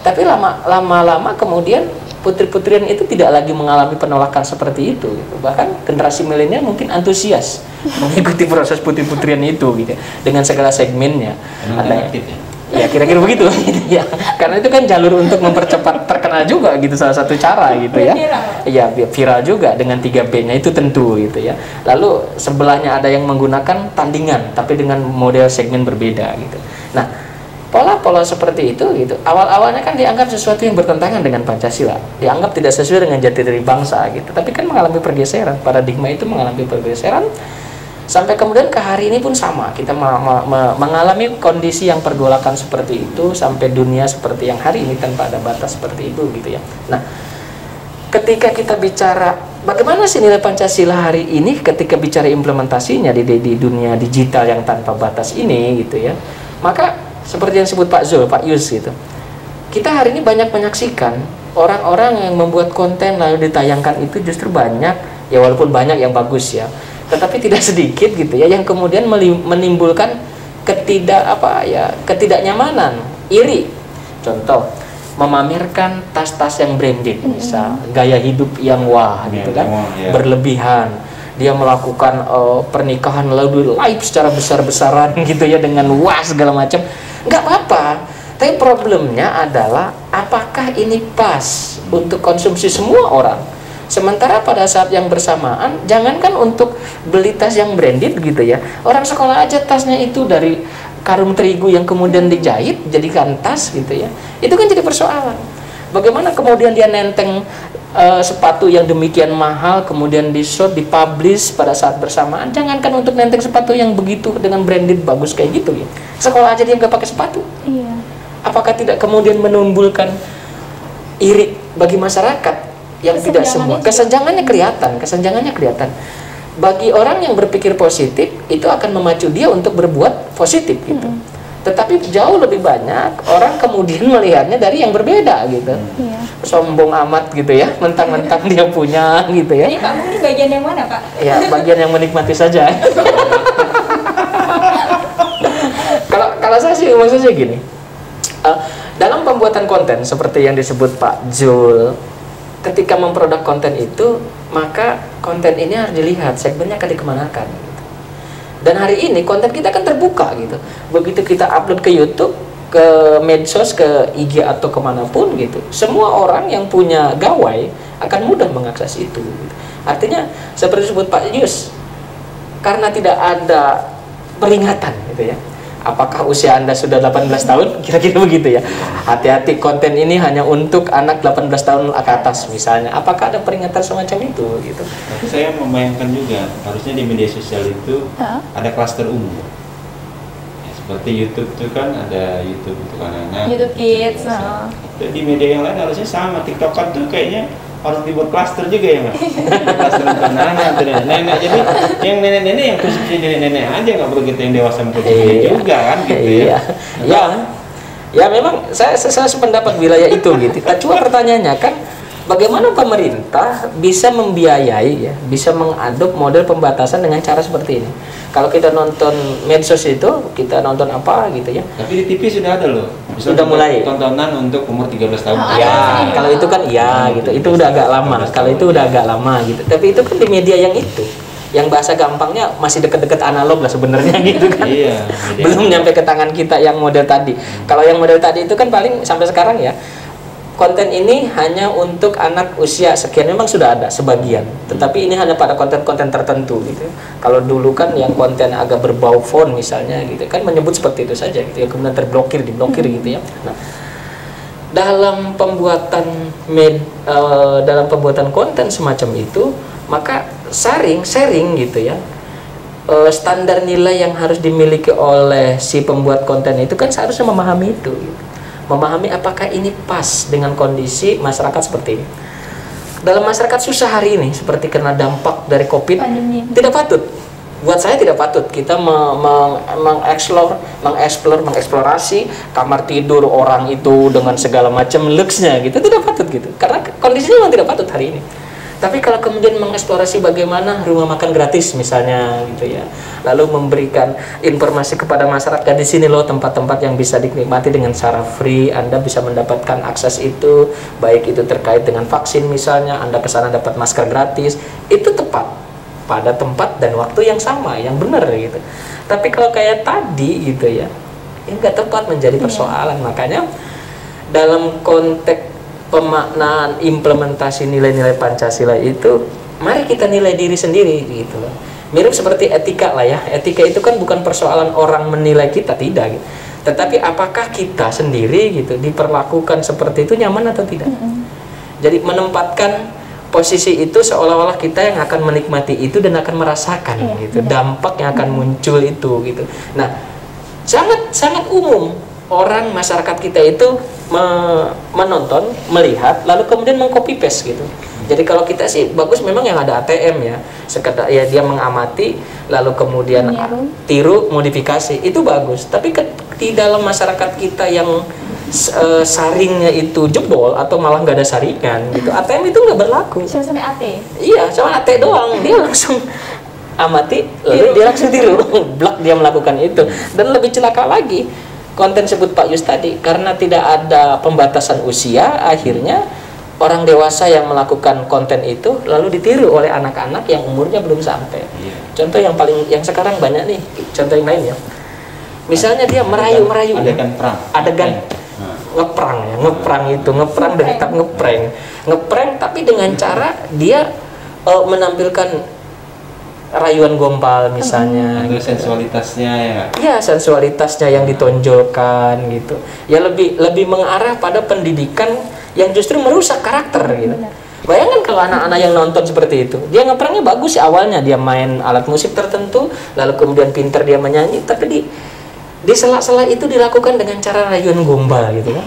Tapi lama-lama kemudian putri-putrian itu tidak lagi mengalami penolakan seperti itu gitu. Bahkan generasi milenial mungkin antusias mengikuti proses putri-putrian itu gitu dengan segala segmennya. Ada ya kira-kira begitu gitu ya. Karena itu kan jalur untuk mempercepat terkenal juga gitu, salah satu cara gitu ya. Iya, viral juga dengan 3B-nya itu tentu gitu ya. Lalu sebelahnya ada yang menggunakan tandingan tapi dengan model segmen berbeda gitu. Nah, pola-pola seperti itu gitu, awal-awalnya kan dianggap sesuatu yang bertentangan dengan Pancasila, dianggap tidak sesuai dengan jati diri bangsa gitu. Tapi kan mengalami pergeseran, paradigma itu mengalami pergeseran sampai kemudian ke hari ini pun sama, kita mengalami kondisi yang pergolakan seperti itu sampai dunia seperti yang hari ini tanpa ada batas seperti itu gitu ya. Nah, ketika kita bicara bagaimana sih nilai Pancasila hari ini, ketika bicara implementasinya di dunia digital yang tanpa batas ini gitu ya, maka seperti yang disebut Pak Zul, Pak Yus gitu, kita hari ini banyak menyaksikan orang-orang yang membuat konten lalu ditayangkan itu justru banyak ya, walaupun banyak yang bagus ya, tetapi tidak sedikit gitu ya yang kemudian menimbulkan ketidaknyamanan, iri. Contoh, memamerkan tas-tas yang branded, misal gaya hidup yang wah gitu kan, berlebihan. Dia melakukan pernikahan lalu live secara besar-besaran gitu ya dengan wah segala macam. Nggak apa-apa, tapi problemnya adalah apakah ini pas untuk konsumsi semua orang? Sementara pada saat yang bersamaan, jangankan untuk beli tas yang branded gitu ya, orang sekolah aja tasnya itu dari karung terigu yang kemudian dijahit jadikan tas gitu ya, itu kan jadi persoalan. Bagaimana kemudian dia nenteng sepatu yang demikian mahal, kemudian di-shot, dipublish pada saat bersamaan. Jangankan untuk nenteng sepatu yang begitu dengan branded bagus kayak gitu ya, sekolah aja dia nggak pakai sepatu. Iya. Apakah tidak kemudian menimbulkan iri bagi masyarakat yang tidak semua? Kesenjangannya kelihatan. Bagi orang yang berpikir positif, itu akan memacu dia untuk berbuat positif gitu. Tetapi jauh lebih banyak orang kemudian melihatnya dari yang berbeda gitu. Sombong amat gitu ya, mentang-mentang dia punya gitu ya. Ini Pak Mungkin bagian yang mana Pak? Ya, bagian yang menikmati saja. Kalau saya sih maksudnya gini, dalam pembuatan konten seperti yang disebut Pak Zul, ketika memproduk konten itu, maka konten ini harus dilihat segmennya akan dikemanakan gitu. Dan hari ini konten kita kan terbuka gitu. Begitu kita upload ke YouTube, ke medsos, ke IG atau kemanapun gitu, semua orang yang punya gawai akan mudah mengakses itu gitu. Artinya seperti disebut Pak Yus, karena tidak ada peringatan gitu ya, apakah usia Anda sudah 18 tahun? Kira-kira begitu ya. Hati-hati, konten ini hanya untuk anak 18 tahun ke atas misalnya. Apakah ada peringatan semacam itu gitu? Tapi saya membayangkan juga, harusnya di media sosial itu ada klaster umum. Ya, seperti YouTube itu kan ada YouTube untuk anak-anak, YouTube Kids. Dan di media yang lain harusnya sama. TikTok kan tuh kayaknya harus dibuat klaster juga ya Mas. Klaster untuk anak-anak, nenek. Jadi yang nenek-nenek yang konsumsi nenek-nenek aja, nggak perlu kita yang dewasa mengkonsumsi juga kan gitu ya. Ya memang saya sependapat wilayah itu gitu. Cuma pertanyaannya kan, bagaimana pemerintah bisa membiayai ya, bisa mengadop model pembatasan dengan cara seperti ini? Kalau kita nonton medsos itu, kita nonton apa gitu ya. Tapi di TV sudah ada loh. Sudah mulai tontonan untuk umur 13 tahun. Ya, kalau itu kan iya gitu. Itu udah agak lama. Kalau itu udah agak lama gitu. Tapi itu kan di media yang itu, yang bahasa gampangnya masih deket-deket analog lah sebenarnya gitu kan. Iya, belum nyampe ke tangan kita yang model tadi. Kalau yang model tadi itu kan paling sampai sekarang ya, konten ini hanya untuk anak usia sekian, memang sudah ada sebagian, tetapi ini hanya pada konten-konten tertentu gitu. Kalau dulu kan yang konten agak berbau font misalnya gitu kan, menyebut seperti itu saja gitu ya, kemudian diblokir gitu ya. Nah, dalam pembuatan konten semacam itu, maka sharing gitu ya, standar nilai yang harus dimiliki oleh si pembuat konten itu kan seharusnya memahami itu gitu. Memahami apakah ini pas dengan kondisi masyarakat seperti ini. dalam masyarakat susah hari ini seperti kena dampak dari COVID, Pandemi. tidak patut. Buat saya tidak patut kita mengeksplorasi kamar tidur orang itu dengan segala macam luxnya gitu, tidak patut gitu. Karena kondisinya memang tidak patut hari ini. Tapi kalau kemudian mengeksplorasi bagaimana rumah makan gratis misalnya gitu ya, lalu memberikan informasi kepada masyarakat di sini loh tempat-tempat yang bisa dinikmati dengan cara free, Anda bisa mendapatkan akses itu, baik itu terkait dengan vaksin misalnya, Anda ke sana dapat masker gratis, itu tepat pada tempat dan waktu yang sama, yang benar gitu. Tapi kalau kayak tadi gitu ya, ini nggak tepat menjadi persoalan. Makanya dalam konteks pemaknaan implementasi nilai-nilai Pancasila itu, mari kita nilai diri sendiri gitu loh. Mirip seperti etika lah ya. Etika itu kan bukan persoalan orang menilai kita, tidak gitu. Tetapi apakah kita sendiri gitu diperlakukan seperti itu nyaman atau tidak? Jadi menempatkan posisi itu seolah-olah kita yang akan menikmati itu dan akan merasakan gitu dampak yang akan muncul itu gitu. Nah, sangat umum orang masyarakat kita itu menonton, melihat, lalu kemudian mengcopy paste gitu. Jadi kalau kita sih bagus memang yang ada ATM ya, sekedar ya dia mengamati, lalu kemudian tiru, modifikasi, itu bagus. Tapi di dalam masyarakat kita yang saringnya itu jebol atau malah nggak ada saringan gitu, ATM itu nggak berlaku. Sampai AT. Iya, cuma AT doang, dia langsung amati, lalu dia langsung tiru, blak dia melakukan itu. Dan lebih celaka lagi, konten sebut Pak Yus tadi, karena tidak ada pembatasan usia, akhirnya orang dewasa yang melakukan konten itu lalu ditiru oleh anak-anak yang umurnya belum sampai. Contoh yang sekarang banyak nih, contoh yang lain ya. Misalnya dia merayu-merayu, adegan ngeprang dengan tetap ngeprank tapi dengan cara dia menampilkan rayuan gombal misalnya gitu. Sensualitasnya sensualitasnya yang ditonjolkan gitu ya, lebih mengarah pada pendidikan yang justru merusak karakter gitu. Bayangkan kalau anak-anak yang nonton seperti itu, dia ngepranknya bagus sih awalnya, dia main alat musik tertentu lalu kemudian pintar dia menyanyi, tapi di sela-sela itu dilakukan dengan cara rayuan gombal gitu kan,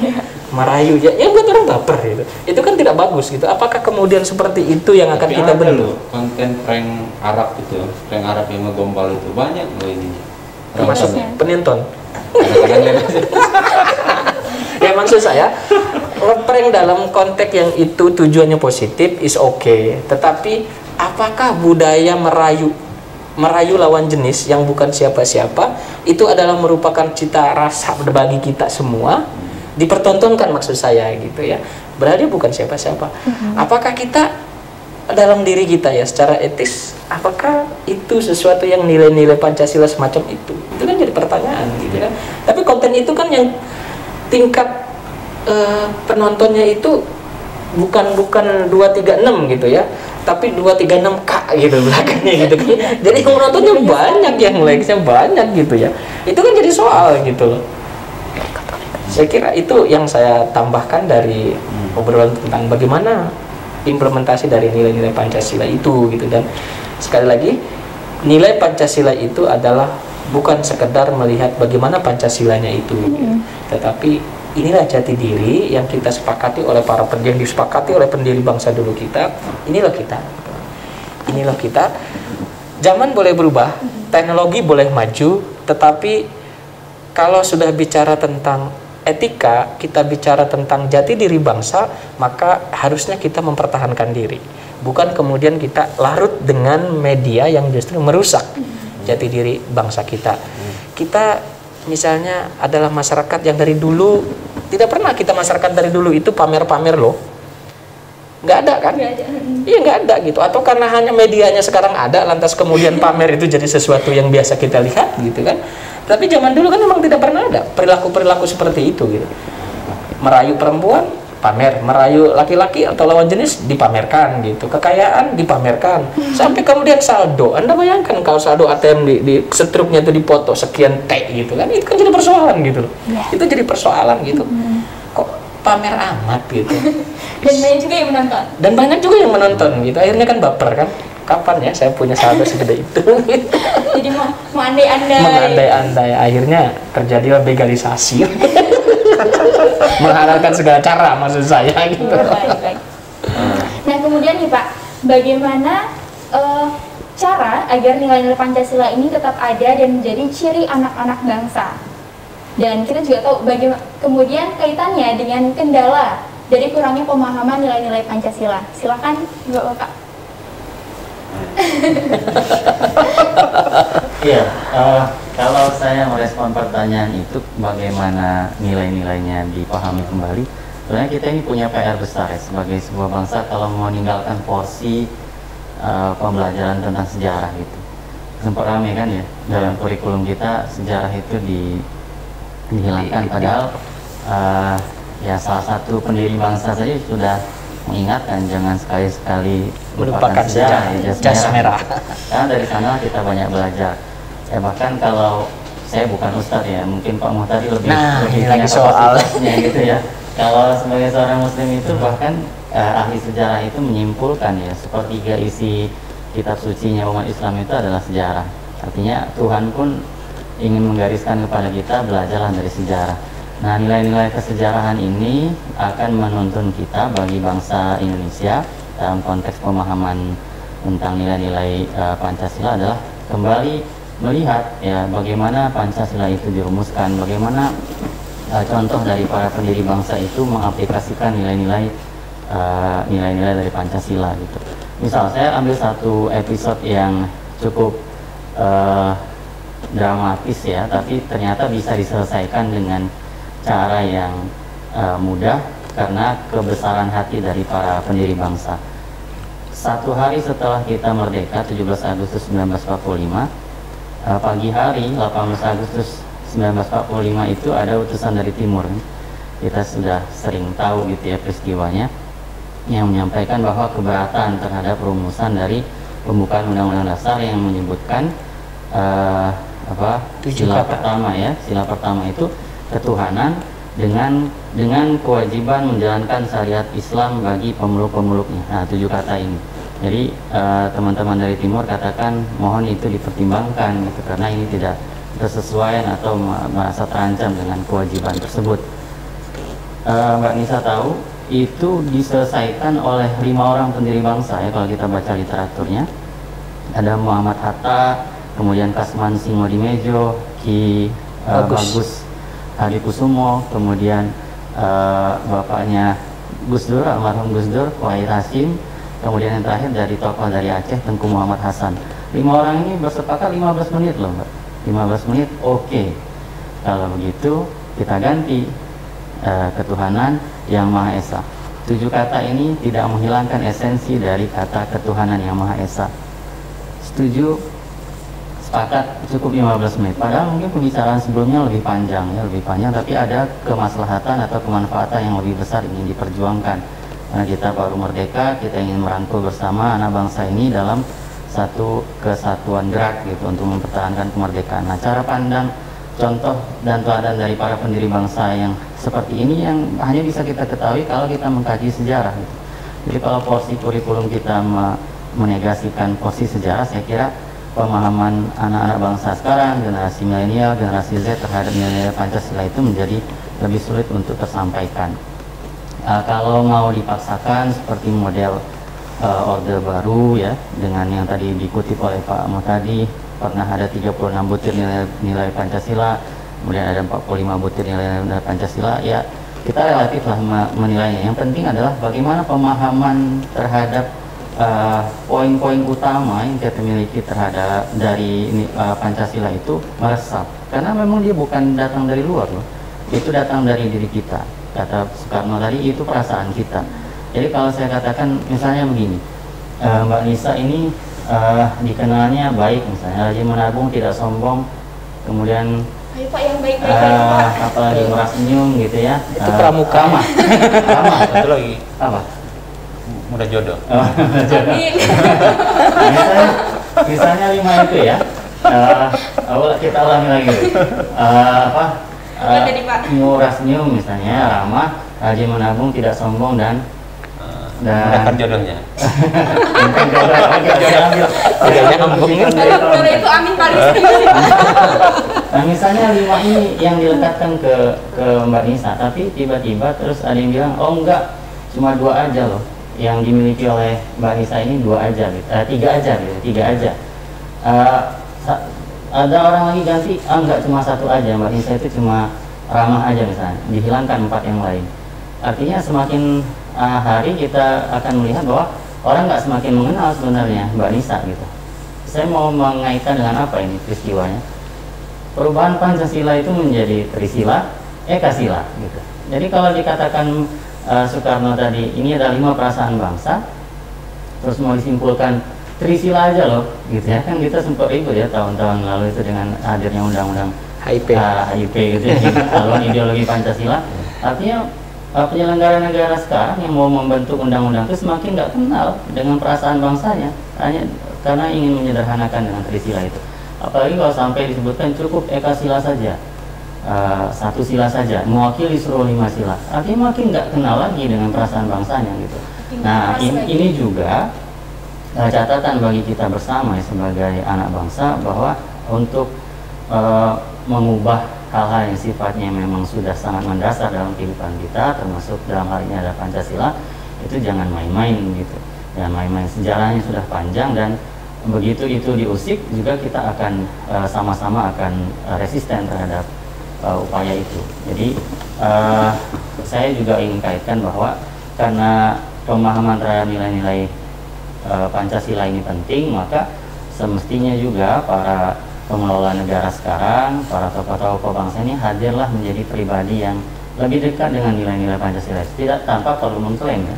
merayu ya buat orang baper gitu. Itu kan tidak bagus gitu. Apakah kemudian seperti itu yang akan kita bentuk? Konten prank Arab itu, prank Arab yang ngegombal itu banyak loh ini. Termasuk penonton. Ya maksud saya, prank dalam konteks yang itu tujuannya positif is okay. Tetapi apakah budaya merayu lawan jenis yang bukan siapa-siapa itu adalah merupakan cita rasa bagi kita semua, dipertontonkan maksud saya gitu ya, berarti bukan siapa-siapa. Apakah kita dalam diri kita ya secara etis, apakah itu sesuatu yang nilai-nilai Pancasila semacam itu kan jadi pertanyaan gitu kan. Tapi konten itu kan yang tingkat penontonnya itu bukan 236 gitu ya, tapi 236K gitu belakangnya gitu kan. Jadi yang menontonnya banyak, yang like-nya banyak gitu ya. Itu kan jadi soal gitu loh. Saya kira itu yang saya tambahkan dari obrolan tentang bagaimana implementasi dari nilai-nilai Pancasila itu gitu. Dan sekali lagi, nilai Pancasila itu adalah bukan sekedar melihat bagaimana Pancasilanya itu gitu. Tetapi inilah jati diri yang kita sepakati oleh para pendiri, disepakati oleh pendiri bangsa dulu kita. Inilah kita. Zaman boleh berubah, teknologi boleh maju, tetapi kalau sudah bicara tentang etika, kita bicara tentang jati diri bangsa, maka harusnya kita mempertahankan diri. Bukan kemudian kita larut dengan media yang justru merusak jati diri bangsa kita. Kita misalnya adalah masyarakat yang dari dulu, tidak pernah kita masyarakat dari dulu itu pamer-pamer loh, nggak ada kan? Iya nggak ada gitu. Atau karena hanya medianya sekarang ada, lantas kemudian pamer itu jadi sesuatu yang biasa kita lihat gitu kan? Tapi zaman dulu kan memang tidak pernah ada perilaku-perilaku seperti itu gitu. Merayu perempuan pamer, merayu laki-laki atau lawan jenis dipamerkan gitu, kekayaan dipamerkan, sampai kemudian saldo. Anda bayangkan kalau saldo ATM di setruknya itu dipoto sekian T gitu kan, itu kan jadi persoalan gitu loh. Itu jadi persoalan gitu. Kok pamer amat gitu. Dan banyak juga yang menonton. Dan banyak juga yang menonton gitu. Akhirnya kan baper kan. Kapan ya saya punya saldo segede itu? Gitu. Jadi mengandai-andai. Mengandai-andai. Akhirnya terjadilah legalisasi. Menghalalkan segala cara maksud saya gitu. Baik. Nah kemudian nih Pak, bagaimana cara agar nilai-nilai Pancasila ini tetap ada dan menjadi ciri anak-anak bangsa? Dan kita juga tahu bagaimana kemudian kaitannya dengan kendala dari kurangnya pemahaman nilai-nilai Pancasila. Silakan Bapak. Iya, kalau saya merespon pertanyaan itu bagaimana nilai-nilainya dipahami kembali, sebenarnya kita ini punya PR besar ya sebagai sebuah bangsa kalau mau meninggalkan porsi pembelajaran tentang sejarah gitu. Sempat ramai kan ya dalam kurikulum kita sejarah itu dihilangkan, padahal ya salah satu pendiri bangsa saja sudah mengingatkan jangan sekali-sekali melupakan sejarah, jas merah. Karena dari sana kita banyak belajar. Ya bahkan kalau saya bukan ustadz ya, mungkin Pak Muhtadi lebih lagi kapasitasnya gitu ya. Kalau sebagai seorang muslim itu bahkan ahli sejarah itu menyimpulkan ya sepertiga isi kitab sucinya umat Islam itu adalah sejarah. Artinya Tuhan pun ingin menggariskan kepada kita belajarlah dari sejarah. Nah, nilai-nilai kesejarahan ini akan menuntun kita bagi bangsa Indonesia dalam konteks pemahaman tentang nilai-nilai Pancasila adalah kembali melihat ya bagaimana Pancasila itu dirumuskan, bagaimana contoh dari para pendiri bangsa itu mengaplikasikan nilai-nilai dari Pancasila gitu. Misal saya ambil satu episode yang cukup dramatis ya, tapi ternyata bisa diselesaikan dengan cara yang mudah karena kebesaran hati dari para pendiri bangsa. Satu hari setelah kita merdeka, 17 Agustus 1945, pagi hari 18 Agustus 1945 itu ada utusan dari timur. Kita sudah sering tahu gitu ya peristiwanya, yang menyampaikan bahwa keberatan terhadap rumusan dari pembukaan Undang-Undang Dasar yang menyebutkan sila pertama ya, sila pertama itu ketuhanan dengan kewajiban menjalankan syariat Islam bagi pemeluk-pemeluknya. Nah, 7 kata ini. Jadi teman-teman dari timur katakan mohon itu dipertimbangkan gitu, karena ini tidak bersesuaian atau merasa terancam dengan kewajiban tersebut. Mbak Nisa tahu itu diselesaikan oleh 5 orang pendiri bangsa ya kalau kita baca literaturnya. Ada Muhammad Hatta, kemudian Kasman Singodimejo, Ki Bagus Hadikusumo, kemudian bapaknya Gus Dur, almarhum Gus Dur, Wahid Hasim, kemudian yang terakhir dari tokoh dari Aceh, Tengku Muhammad Hasan. 5 orang ini bersepakat 15 menit loh Mbak. 15 menit oke. Kalau begitu kita ganti ketuhanan yang Maha Esa. 7 kata ini tidak menghilangkan esensi dari kata ketuhanan yang Maha Esa. Setuju, sepakat, cukup 15 menit. Padahal mungkin pembicaraan sebelumnya lebih panjang ya, tapi ada kemaslahatan atau kemanfaatan yang lebih besar ingin diperjuangkan. Karena kita baru merdeka, kita ingin merangkul bersama anak bangsa ini dalam satu kesatuan gerak gitu untuk mempertahankan kemerdekaan. Nah, cara pandang, contoh dan teladan dari para pendiri bangsa yang seperti ini yang hanya bisa kita ketahui kalau kita mengkaji sejarah gitu. Jadi kalau porsi kurikulum kita menegasikan porsi sejarah, saya kira pemahaman anak-anak bangsa sekarang, generasi milenial, generasi Z terhadap nilai-nilai Pancasila itu menjadi lebih sulit untuk tersampaikan. Kalau mau dipaksakan seperti model Orde Baru ya, dengan yang tadi dikutip oleh Pak Muhtadi, pernah ada 36 butir nilai Pancasila, kemudian ada 45 butir nilai Pancasila, ya kita relatif lah menilainya. Yang penting adalah bagaimana pemahaman terhadap poin-poin utama yang kita miliki terhadap dari Pancasila itu meresap, karena memang dia bukan datang dari luar loh, itu datang dari diri kita. Kata Soekarno tadi, itu perasaan kita. Jadi kalau saya katakan misalnya begini, Mbak Nisa ini dikenalnya baik, misalnya rajin menabung, tidak sombong, kemudian ayo Pak yang baik-baik Pak, apalagi murah senyum gitu ya, itu pramuka ramah Satu lagi apa? mudah jodoh. Misalnya 5 itu ya. Kita ulangi lagi. Murah senyum misalnya, ramah, rajin menabung, tidak sombong, dan mudahkan jodohnya. jodoh itu amin paling serius. Nah misalnya 5 ini yang dilekatkan ke Mbak Nisa, tapi tiba-tiba terus ada yang bilang, oh enggak, cuma 2 aja loh. yang dimiliki oleh Mbak Nisa ini tiga aja. Ada orang lagi ganti, enggak, cuma satu aja, Mbak Nisa itu cuma ramah aja misalnya, dihilangkan 4 yang lain. Artinya semakin hari kita akan melihat bahwa orang nggak semakin mengenal sebenarnya Mbak Nisa gitu. Saya mau mengaitkan dengan apa ini peristiwanya? Perubahan Pancasila itu menjadi Trisila, Ekasila gitu. Jadi kalau dikatakan Soekarno tadi ini ada 5 perasaan bangsa, terus mau disimpulkan Trisila aja loh gitu ya, kan kita sempat ribut ya tahun-tahun lalu itu dengan hadirnya undang-undang HIP gitu ya, haluan ideologi Pancasila. Artinya penyelenggara negara sekarang yang mau membentuk undang-undang itu semakin nggak kenal dengan perasaan bangsanya, hanya karena ingin menyederhanakan dengan Trisila itu. Apalagi kalau sampai disebutkan cukup Ekasila saja, 1 sila saja mewakili seluruh 5 sila, artinya makin nggak kenal lagi dengan perasaan bangsanya gitu. Nah ini juga catatan bagi kita bersama ya, sebagai anak bangsa, bahwa untuk mengubah hal-hal yang sifatnya memang sudah sangat mendasar dalam kehidupan kita, termasuk dalam hal ini ada Pancasila, itu jangan main-main gitu. Jangan main-main, sejarahnya sudah panjang, dan begitu itu diusik juga kita akan sama-sama akan resisten terhadap upaya itu. Jadi saya juga ingin kaitkan bahwa karena pemahaman terhadap nilai-nilai Pancasila ini penting, maka semestinya juga para pengelola negara sekarang, para tokoh-tokoh bangsa ini hadirlah menjadi pribadi yang lebih dekat dengan nilai-nilai Pancasila, tidak tanpa perlu mengklaim ya.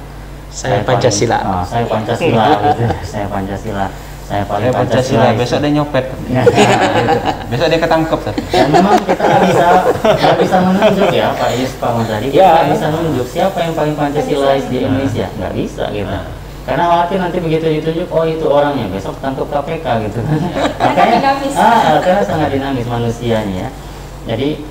Saya Pancasila. Saya Pancasila gitu. Saya Pancasila. Saya paling Pancasila. Besok dia nyopet. Ya, gitu. Besok dia ketangkep. Dan memang kita nggak bisa menunjuk ya, Pak Yus, Pak Menteri. Kita nggak bisa menunjuk siapa yang paling Pancasilais di Indonesia. Nggak bisa gitu. Karena khawatir nanti begitu ditunjuk, oh itu orangnya, besok tangkap KPK gitu. Makanya karena sangat dinamis manusianya ya. Jadi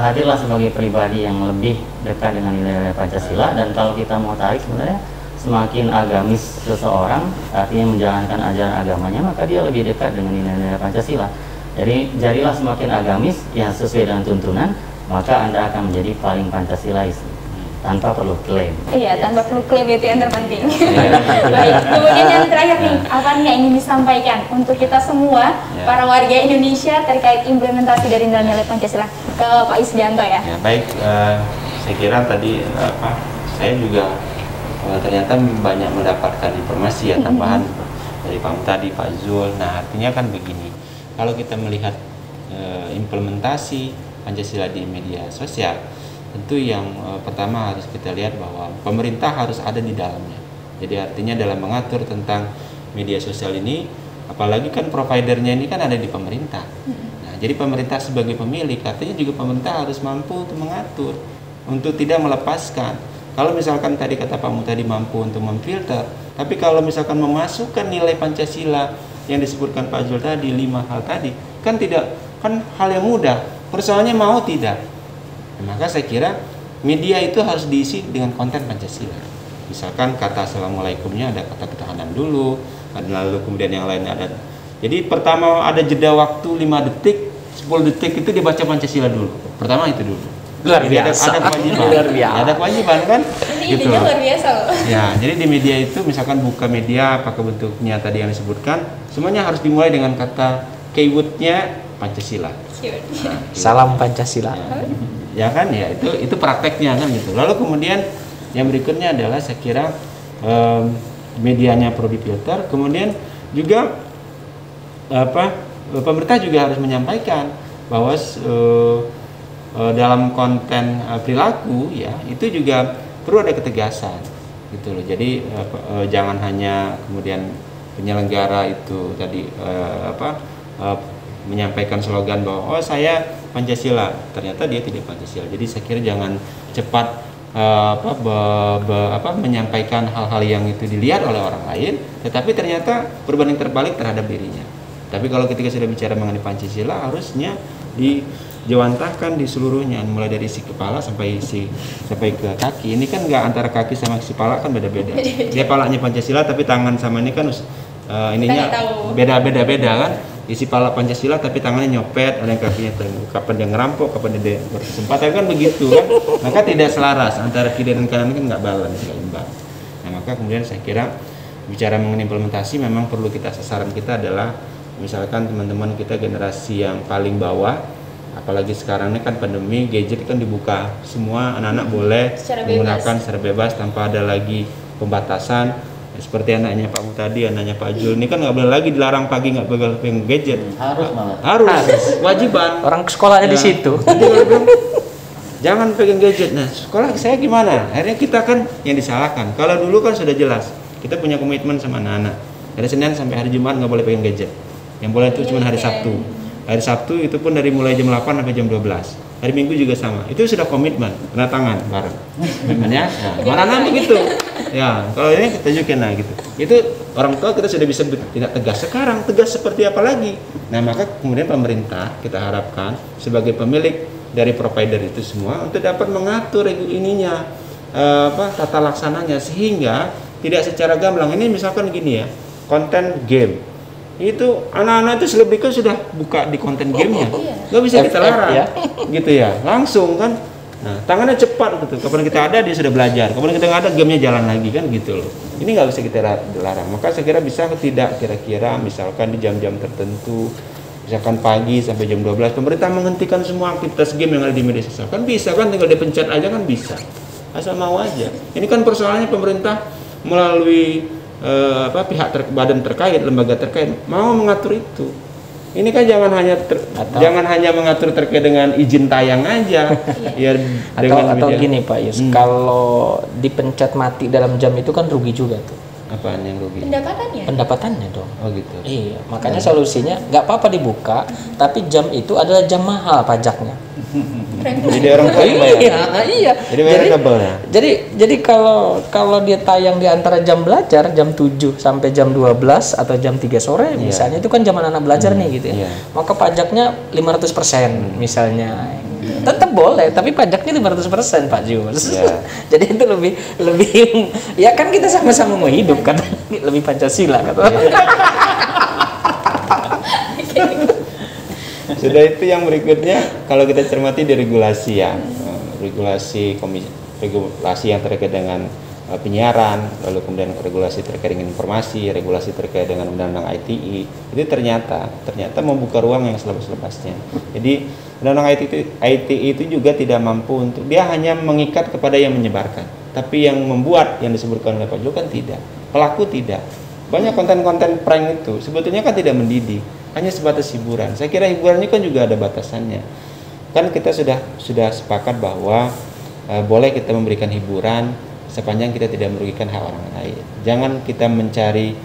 hadirlah sebagai pribadi yang lebih dekat dengan nilai-nilai Pancasila. Dan kalau kita mau tarik sebenarnya, semakin agamis seseorang, artinya menjalankan ajaran agamanya, maka dia lebih dekat dengan nilai-nilai Pancasila. Jadi jadilah semakin agamis yang sesuai dengan tuntunan, maka Anda akan menjadi paling Pancasilais tanpa perlu klaim. Iya, tanpa perlu klaim, itu yang terpenting. Baik, kemudian yang terakhir nih, apa nih yang ingin disampaikan untuk kita semua, para warga Indonesia, terkait implementasi dari nilai-nilai Pancasila? Ke Pak Isdianto ya. Baik, saya kira tadi saya juga ternyata banyak mendapatkan informasi ya tambahan dari Pak tadi, Pak Zul. Nah, artinya kan begini, kalau kita melihat implementasi Pancasila di media sosial, tentu yang pertama harus kita lihat bahwa pemerintah harus ada di dalamnya. Jadi artinya dalam mengatur tentang media sosial ini, apalagi kan providernya ini kan ada di pemerintah. Nah, jadi pemerintah sebagai pemilik, artinya juga pemerintah harus mampu untuk mengatur, untuk tidak melepaskan. Kalau misalkan tadi kata Pak Mu tadi mampu untuk memfilter, tapi kalau misalkan memasukkan nilai Pancasila yang disebutkan Pak Zul tadi, 5 hal tadi, kan tidak, kan hal yang mudah. Persoalannya mau tidak. Maka saya kira media itu harus diisi dengan konten Pancasila. Misalkan kata Assalamualaikumnya ada kata ketahanan dulu, lalu kemudian yang lain ada. Jadi pertama ada jeda waktu 5 detik, 10 detik itu dibaca Pancasila dulu. Pertama itu dulu. Luar biasa. Ada kewajiban. Luar biasa. Ada kewajiban kan? Ini gitu. intinya luar biasa loh. Ya, jadi di media itu misalkan buka media, apakah bentuknya tadi yang disebutkan, semuanya harus dimulai dengan kata keywordnya Pancasila. Nah, Salam Pancasila. Ya kan, ya itu prakteknya kan gitu. Lalu kemudian yang berikutnya adalah saya kira medianya perlu difilter. Kemudian juga pemerintah juga harus menyampaikan bahwa dalam konten perilaku ya itu juga perlu ada ketegasan gitu loh. Jadi jangan hanya kemudian penyelenggara itu tadi menyampaikan slogan bahwa oh saya Pancasila, ternyata dia tidak Pancasila. Jadi saya kira jangan cepat menyampaikan hal-hal yang itu dilihat oleh orang lain, tetapi ternyata berbanding terbalik terhadap dirinya. Tapi kalau ketika sudah bicara mengenai Pancasila, harusnya dijawantahkan di seluruhnya, mulai dari isi kepala sampai ke kaki. Ini kan nggak antara kaki sama isi kepala kan beda-beda. Dia kepalanya Pancasila, tapi tangan sama ini kan ininya beda-beda kan. Isi pala Pancasila tapi tangannya nyopet, ada yang kakinya kapan dia ngerampok, kapan dia berkesempatan kan begitu kan. Maka tidak selaras antara kiri dan kanan kan nggak balance, nggak imbang. Nah, maka kemudian saya kira bicara mengenai implementasi memang perlu sasaran kita adalah misalkan teman-teman kita generasi yang paling bawah, apalagi sekarang ini kan pandemi, gadget kan dibuka semua, anak-anak boleh menggunakan secara bebas tanpa ada lagi pembatasan. Seperti anaknya Pak Mu tadi, anaknya Pak Jul ini kan nggak boleh lagi dilarang pagi nggak pegang gadget. Harus wajiban. Orang sekolahnya di situ. Jadi kalau bilang, jangan pegang gadget. Nah, sekolah saya gimana? Akhirnya kita kan yang disalahkan. Kalau dulu kan sudah jelas, kita punya komitmen sama anak-anak. Dari Senin sampai hari Jumat nggak boleh pegang gadget. Yang boleh itu cuma hari Sabtu. Hari Sabtu itu pun dari mulai jam 8 sampai jam 12. Hari Minggu juga sama. Itu sudah komitmen, tanda tangan bareng. Komitmennya, mana begitu. Ya, kalau ini kita tunjukin gitu. Itu orang tua kita sudah bisa tidak tegas. Sekarang tegas seperti apa lagi? Nah, maka kemudian pemerintah kita harapkan sebagai pemilik dari provider itu semua untuk dapat mengatur ininya tata laksananya sehingga tidak secara gamblang. Ini misalkan gini ya, konten game itu anak-anak itu selebihnya sudah buka di konten gamenya, nggak bisa kita larang, gitu ya, langsung kan. Nah, tangannya cepat gitu. Kapan kita ada dia sudah belajar, kapan kita nggak ada gamenya jalan lagi kan gitu loh. Ini nggak bisa kita larang. Maka saya kira bisa tidak kira-kira misalkan di jam-jam tertentu, misalkan pagi sampai jam 12 pemerintah menghentikan semua aktivitas game yang ada di media sosial. Kan bisa kan, tinggal dipencet aja kan bisa. Asal mau aja. Ini kan persoalannya pemerintah melalui badan terkait, lembaga terkait mau mengatur itu. Ini kan jangan hanya mengatur terkait dengan izin tayang aja. Ya, atau gini Pak Yus, kalau dipencet mati dalam jam itu kan rugi juga tuh. Apaan yang rugi? Pendapatannya dong. Oh gitu. Iya, makanya solusinya nggak apa-apa dibuka, tapi jam itu adalah jam mahal pajaknya. Jadi orang tua iya. Jadi kalau dia tayang di antara jam belajar jam 7 sampai jam 12 atau jam 3 sore misalnya, itu kan jam anak belajar nih gitu ya. Maka pajaknya 500% misalnya. Tetap boleh, tapi pajaknya 500% Pak Jules. Jadi itu lebih ya kan kita sama-sama mau hidup kan, lebih Pancasila kan. Sudah itu yang berikutnya kalau kita cermati di regulasi ya, regulasi yang terkait dengan penyiaran, lalu kemudian regulasi terkait dengan informasi, regulasi terkait dengan undang-undang ITE, itu ternyata membuka ruang yang seluas-luasnya. Jadi undang-undang ITE itu juga tidak mampu untuk, dia hanya mengikat kepada yang menyebarkan, tapi yang membuat yang disebutkan oleh Pak Jo kan tidak, pelaku tidak. Banyak konten-konten prank itu sebetulnya kan tidak mendidik, hanya sebatas hiburan. Saya kira hiburan ini kan juga ada batasannya. Kan kita sudah sepakat bahwa boleh kita memberikan hiburan sepanjang kita tidak merugikan hak orang lain. Jangan kita mencari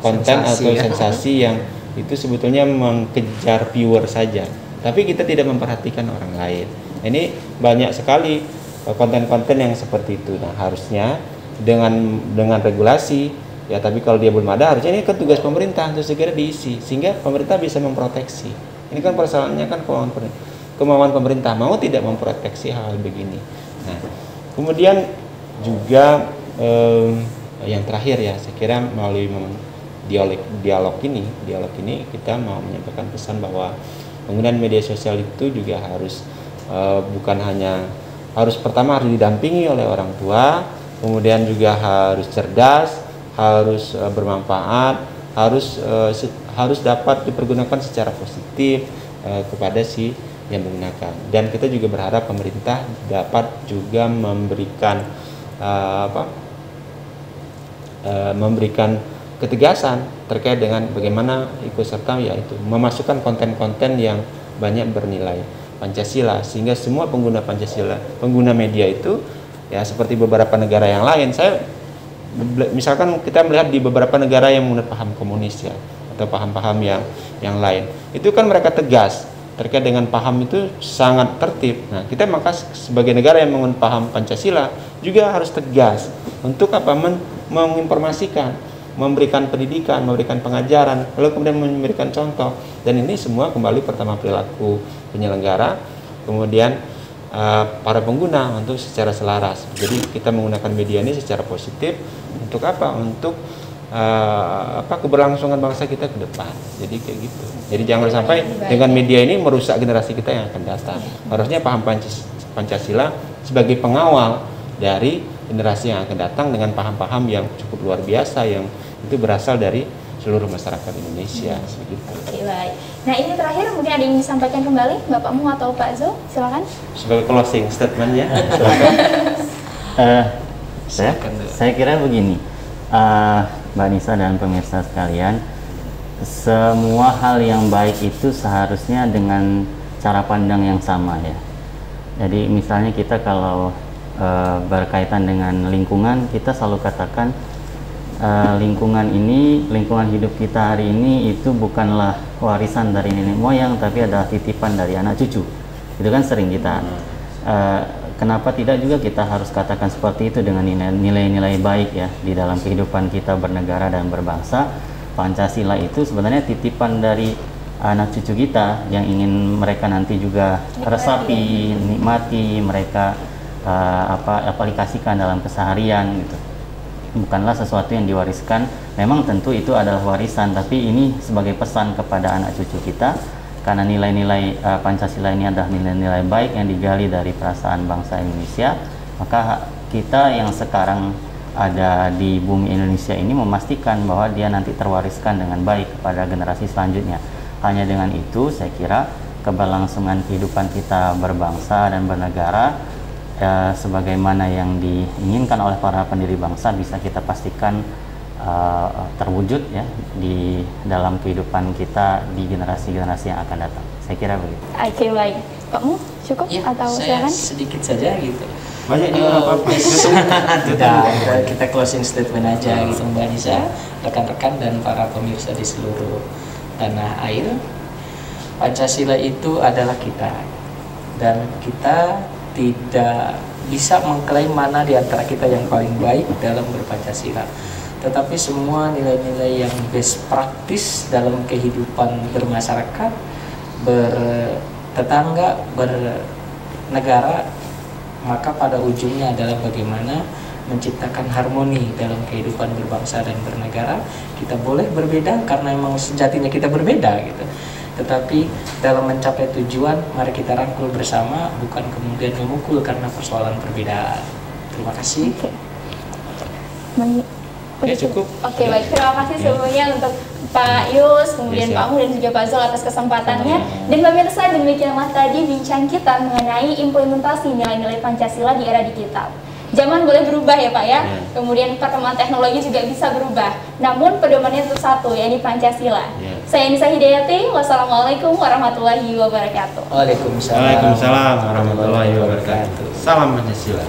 konten atau sensasi yang itu sebetulnya mengejar viewer saja, tapi kita tidak memperhatikan orang lain. Ini banyak sekali konten-konten yang seperti itu. Nah, harusnya dengan regulasi ya, tapi kalau dia belum ada, harusnya ini kan tugas pemerintah untuk segera diisi sehingga pemerintah bisa memproteksi. Ini kan persoalannya kan kemauan pemerintah mau tidak memproteksi hal begini. Nah, kemudian juga yang terakhir ya, saya kira melalui dialog ini kita mau menyampaikan pesan bahwa penggunaan media sosial itu juga harus pertama harus didampingi oleh orang tua, kemudian juga harus cerdas, harus bermanfaat, harus dapat dipergunakan secara positif kepada si yang menggunakan. Dan kita juga berharap pemerintah dapat juga memberikan ketegasan terkait dengan bagaimana ikut serta, yaitu memasukkan konten-konten yang banyak bernilai Pancasila, sehingga semua pengguna Pancasila, pengguna media itu ya seperti beberapa negara yang lain. Misalkan kita melihat di beberapa negara yang menggunakan paham komunis ya, atau paham-paham yang lain, itu kan mereka tegas terkait dengan paham itu sangat tertib. Nah, kita maka sebagai negara yang menggunakan paham Pancasila juga harus tegas untuk menginformasikan, memberikan pendidikan, memberikan pengajaran, lalu kemudian memberikan contoh. Dan ini semua kembali pertama perilaku penyelenggara, kemudian para pengguna untuk secara selaras. Jadi kita menggunakan media ini secara positif untuk apa? Untuk keberlangsungan bangsa kita ke depan. Jadi kayak gitu. Jadi jangan sampai dengan media ini merusak generasi kita yang akan datang. Harusnya paham Pancasila sebagai pengawal dari generasi yang akan datang dengan paham-paham yang cukup luar biasa yang itu berasal dari seluruh masyarakat Indonesia. Begitu. Oke, baik. Nah, ini terakhir mungkin ada yang disampaikan kembali Bapakmu atau Pak Zul, silakan. Sebagai closing statement ya. Saya kira begini, Mbak Nisa dan pemirsa sekalian, semua hal yang baik itu seharusnya dengan cara pandang yang sama ya. Jadi misalnya kita kalau berkaitan dengan lingkungan, kita selalu katakan lingkungan hidup kita hari ini itu bukanlah warisan dari nenek moyang, tapi adalah titipan dari anak cucu. Itu kan sering kita. Kenapa tidak juga kita harus katakan seperti itu dengan nilai-nilai baik ya di dalam kehidupan kita bernegara dan berbangsa. Pancasila itu sebenarnya titipan dari anak cucu kita yang ingin mereka nanti juga resapi, nikmati, mereka aplikasikan dalam keseharian gitu. Bukanlah sesuatu yang diwariskan. Memang tentu itu adalah warisan, tapi ini sebagai pesan kepada anak cucu kita, karena nilai-nilai Pancasila ini adalah nilai-nilai baik yang digali dari perasaan bangsa Indonesia. Maka kita yang sekarang ada di bumi Indonesia ini memastikan bahwa dia nanti terwariskan dengan baik kepada generasi selanjutnya. Hanya dengan itu saya kira keberlangsungan kehidupan kita berbangsa dan bernegara sebagaimana yang diinginkan oleh para pendiri bangsa bisa kita pastikan terwujud ya di dalam kehidupan kita di generasi-generasi yang akan datang. Saya kira begitu. Oke, baik. Pakmu cukup Ya, atau saya silakan? sedikit saja gitu. Banyak juga apa-apa. Kita closing statement aja gitu Mbak Nisa, rekan-rekan dan para pemirsa di seluruh tanah air. Pancasila itu adalah kita, dan kita tidak bisa mengklaim mana di antara kita yang paling baik dalam berpancasila. Tetapi semua nilai-nilai yang best practice dalam kehidupan bermasyarakat, bertetangga, bernegara, maka pada ujungnya adalah bagaimana menciptakan harmoni dalam kehidupan berbangsa dan bernegara. Kita boleh berbeda karena memang sejatinya kita berbeda gitu. Tetapi dalam mencapai tujuan, mari kita rangkul bersama, bukan kemudian memukul karena persoalan perbedaan. Terima kasih. Ya, cukup. Oke, baik. Terima kasih sebelumnya untuk Pak Yus, kemudian Yes, Pak Mu dan juga Pak Zul atas kesempatannya. Dan pemirsa, demikianlah tadi bincang kita mengenai implementasi nilai-nilai Pancasila di era digital. Zaman boleh berubah ya Pak ya, kemudian perkembangan teknologi juga bisa berubah. Namun pedomannya tetap satu, yaitu Pancasila. Saya Nisa Hidayati, wassalamualaikum warahmatullahi wabarakatuh. Waalaikumsalam. Waalaikumsalam warahmatullahi wabarakatuh. Salam Pancasila.